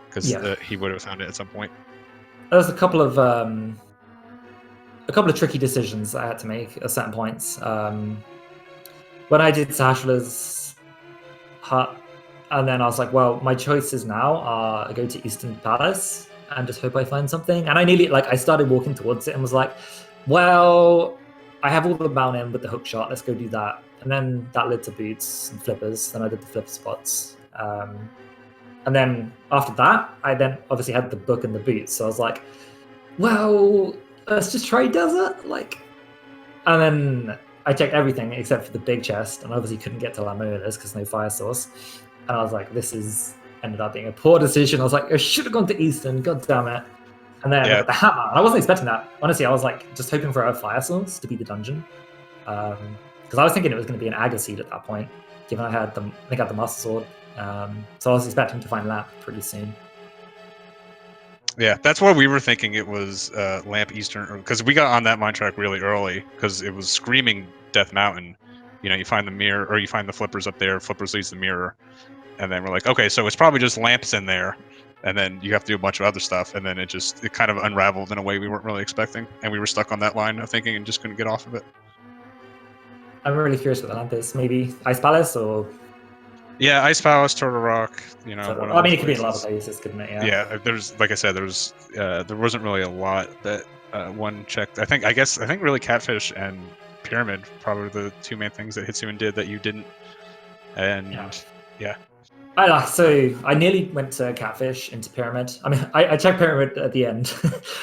because he would have found it at some point. There's a couple of tricky decisions I had to make at certain points. When I did Sashula's hut, and then I was like, well, my choices now are I go to Eastern Palace and just hope I find something. And I started walking towards it and was like, well, I have all the mount in with the hook shot, let's go do that. And then that led to boots and flippers, then I did the flipper spots. And then after that, I then obviously had the book and the boots. So I was like, well, let's just try desert. And then I checked everything except for the big chest, and obviously couldn't get to Lamolas because no fire source. And I was like, this ended up being a poor decision. I was like, I should have gone to Eastern, god damn it. And then I got the hammer. I wasn't expecting that. Honestly, I was like just hoping for a fire source to be the dungeon. Because I was thinking it was going to be an Agaseed at that point, given I had the Master Sword. So I was expecting to find Lamp pretty soon. Yeah, that's why we were thinking it was Lamp Eastern, because we got on that mine track really early, because it was screaming Death Mountain. You know, you find the mirror, or you find the flippers up there, flippers leads the mirror, and then we're like, okay, so it's probably just lamps in there, and then you have to do a bunch of other stuff, and then it kind of unraveled in a way we weren't really expecting, and we were stuck on that line of thinking and just couldn't get off of it. I'm really curious what the lamp is. Maybe Ice Palace or... Yeah, Ice Palace, Turtle Rock, you know. I mean, it could be in a lot of places, couldn't it? Yeah, there's, like I said, there wasn't really a lot that one checked. I think really Catfish and Pyramid probably the two main things that Hitsuyan did that you didn't. And yeah. So I nearly went to Catfish into Pyramid. I mean, I checked Pyramid at the end,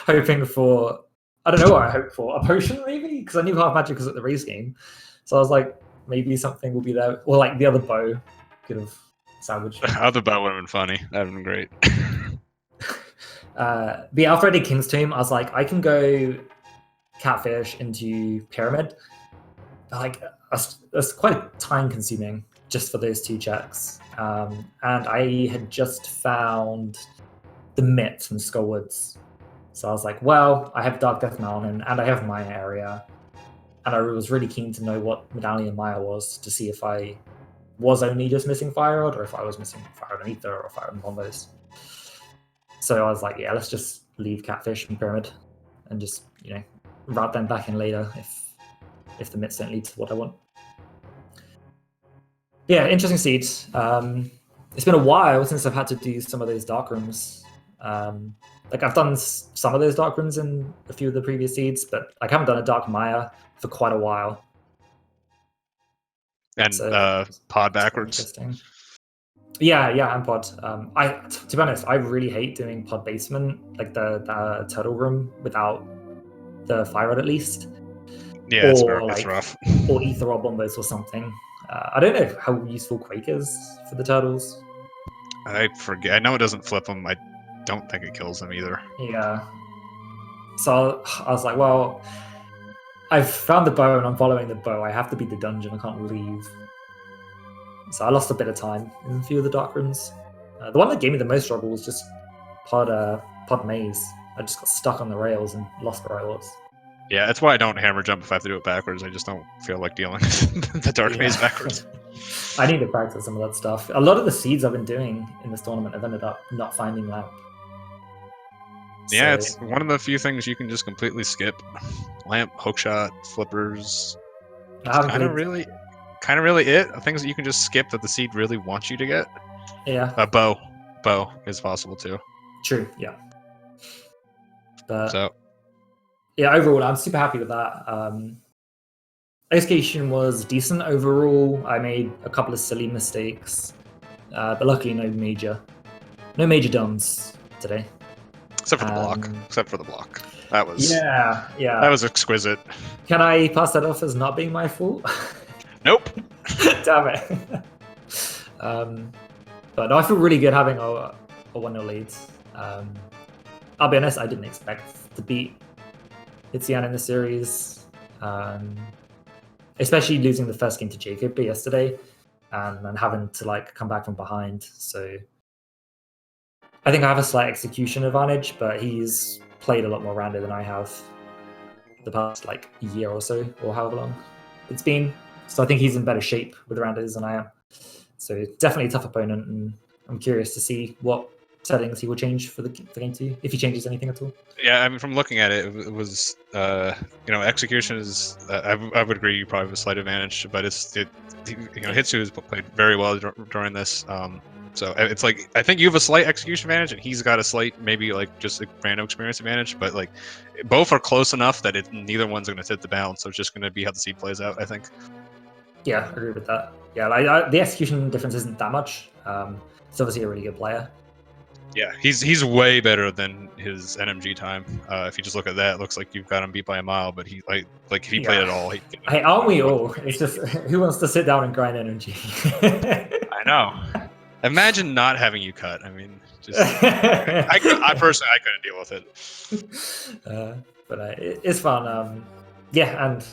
hoping for, I don't know what I hoped for, a potion maybe, because I knew half magic was at the race game. So I was like, maybe something will be there, or like the other bow could have salvaged. The other bow would have been funny. That would have been great. After I did King's Tomb, I was like, I can go Catfish into Pyramid. Like, that's quite time consuming just for those two checks. And I had just found the Mitt from Skullwoods. So I was like, well, I have Dark Death Mountain and I have Maya area. And I was really keen to know what Medallion Maya was to see if I was only just missing Fire Rod or if I was missing Fire Rod and Ether or Fire Rod and Bombos. So I was like, yeah, let's just leave Catfish and Pyramid and just, route them back in later if the Mitts don't lead to what I want. Yeah, interesting seed. It's been a while since I've had to do some of those dark rooms. I've done some of those dark rooms in a few of the previous seeds, but I haven't done a Dark Maya for quite a while. And pod backwards. Yeah, and pod. To be honest, I really hate doing pod basement, like the turtle room without the Fire Rod at least. Yeah, it's rough. Or Ether or Bombos or something. I don't know how useful Quake is for the turtles. I forget. I know it doesn't flip them. I don't think it kills them either. Yeah. So I was like, well, I've found the bow and I'm following the bow. I have to beat the dungeon. I can't leave. So I lost a bit of time in a few of the dark rooms. The one that gave me the most trouble was just pod maze. I just got stuck on the rails and lost where I was. Yeah, that's why I don't hammer jump if I have to do it backwards. I just don't feel like dealing with the dark maze backwards. I need to practice some of that stuff. A lot of the seeds I've been doing in this tournament have ended up not finding lamp. Yeah, So- it's one of the few things you can just completely skip. Lamp, hookshot, flippers. I haven't Kind of played- really it. Things that you can just skip that the seed really wants you to get. Yeah, Bow is possible too. true. Yeah, but So yeah, overall, I'm super happy with that. Execution was decent overall. I made a couple of silly mistakes, but luckily no major dumbs today. except for the block. Except for the block. That was Yeah. that was exquisite. Can I pass that off as not being my fault? Nope. Damn it. But no, I feel really good having a 1-0 lead. I'll be honest, I didn't expect to beat Hitsuyan in the series. Especially losing the first game to Jacob yesterday and having to like come back from behind. So I think I have a slight execution advantage, but he's played a lot more rounded than I have the past like year or so, or however long it's been. So I think he's in better shape with rounders than I am. So definitely a tough opponent, and I'm curious to see what settings he will change for game 2, if he changes anything at all. Yeah, I mean, from looking at it, it was execution is. I would agree, you probably have a slight advantage, but Hitsu has played very well during this. So it's like I think you have a slight execution advantage, and he's got a slight maybe like just a random experience advantage. But like both are close enough that neither one's going to tip the balance. So it's just going to be how the seed plays out, I think. Yeah, I agree with that. Yeah, like the execution difference isn't that much. He's obviously a really good player. Yeah, he's way better than his NMG time. If you just look at that, it looks like you've got him beat by a mile. But he like if he played at all, hey, aren't we all? It's just who wants to sit down and grind energy? I know. Imagine not having you cut. I mean, just I personally couldn't deal with it. But it's fun. Yeah, and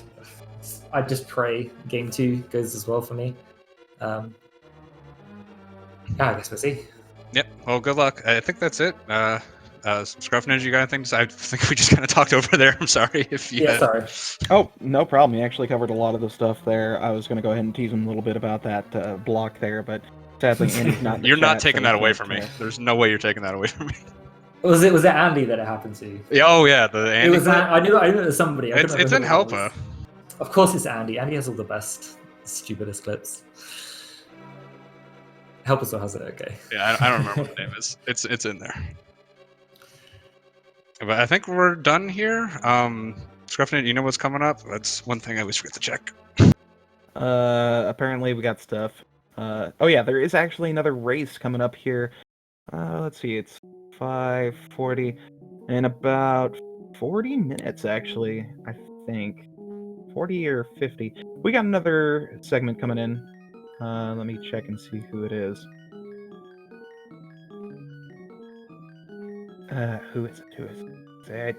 I just pray game 2 goes as well for me. I guess we'll see. Yep. Well, good luck. I think that's it. Scruff Ninja, you got anything? I think we just kind of talked over there. I'm sorry if you. Yeah, sorry. Oh, no problem. You actually covered a lot of the stuff there. I was going to go ahead and tease him a little bit about that block there, but sadly, Andy's not. You're not taking that away from me. There's no way you're taking that away from me. Was it Andy that it happened to? Yeah, oh yeah, the Andy. It was. I knew it was somebody. It's in Helpa. Of course, it's Andy. Andy has all the best, stupidest clips. Help us, or has it? Okay. Yeah, I don't remember what the name is. It's in there. But I think we're done here. Scruffnet, you know what's coming up? That's one thing I always forget to check. Apparently we got stuff. Oh yeah, there is actually another race coming up here. Let's see, it's 5:40 in about 40 minutes actually, I think. 40 or 50. We got another segment coming in. Let me check and see who it is. Who is it?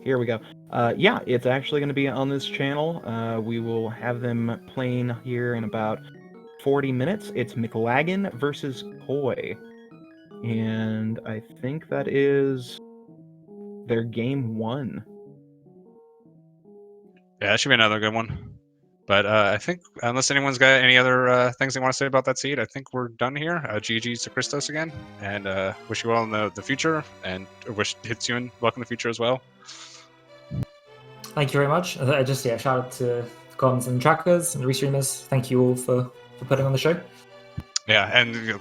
Here we go. Yeah, it's actually going to be on this channel. We will have them playing here in about 40 minutes. It's McLagan versus Koi. And I think that is their game 1. Yeah, that should be another good one. But I think, unless anyone's got any other things they want to say about that seed, I think we're done here. GG's to Christos again, and wish you well in the future, and wish Hitsuyan luck in the future as well. Thank you very much. Shout out to the comms and trackers and restreamers. Thank you all for putting on the show. Yeah, and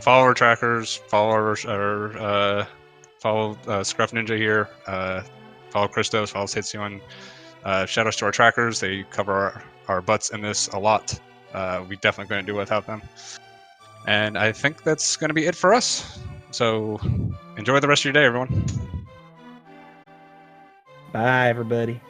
follow our trackers, follow Scruff Ninja here, follow Christos, follow Hitsuyan. Shout outs to our trackers. They cover our butts in this a lot. We definitely couldn't do it without them. And I think that's going to be it for us. So enjoy the rest of your day, everyone. Bye, everybody.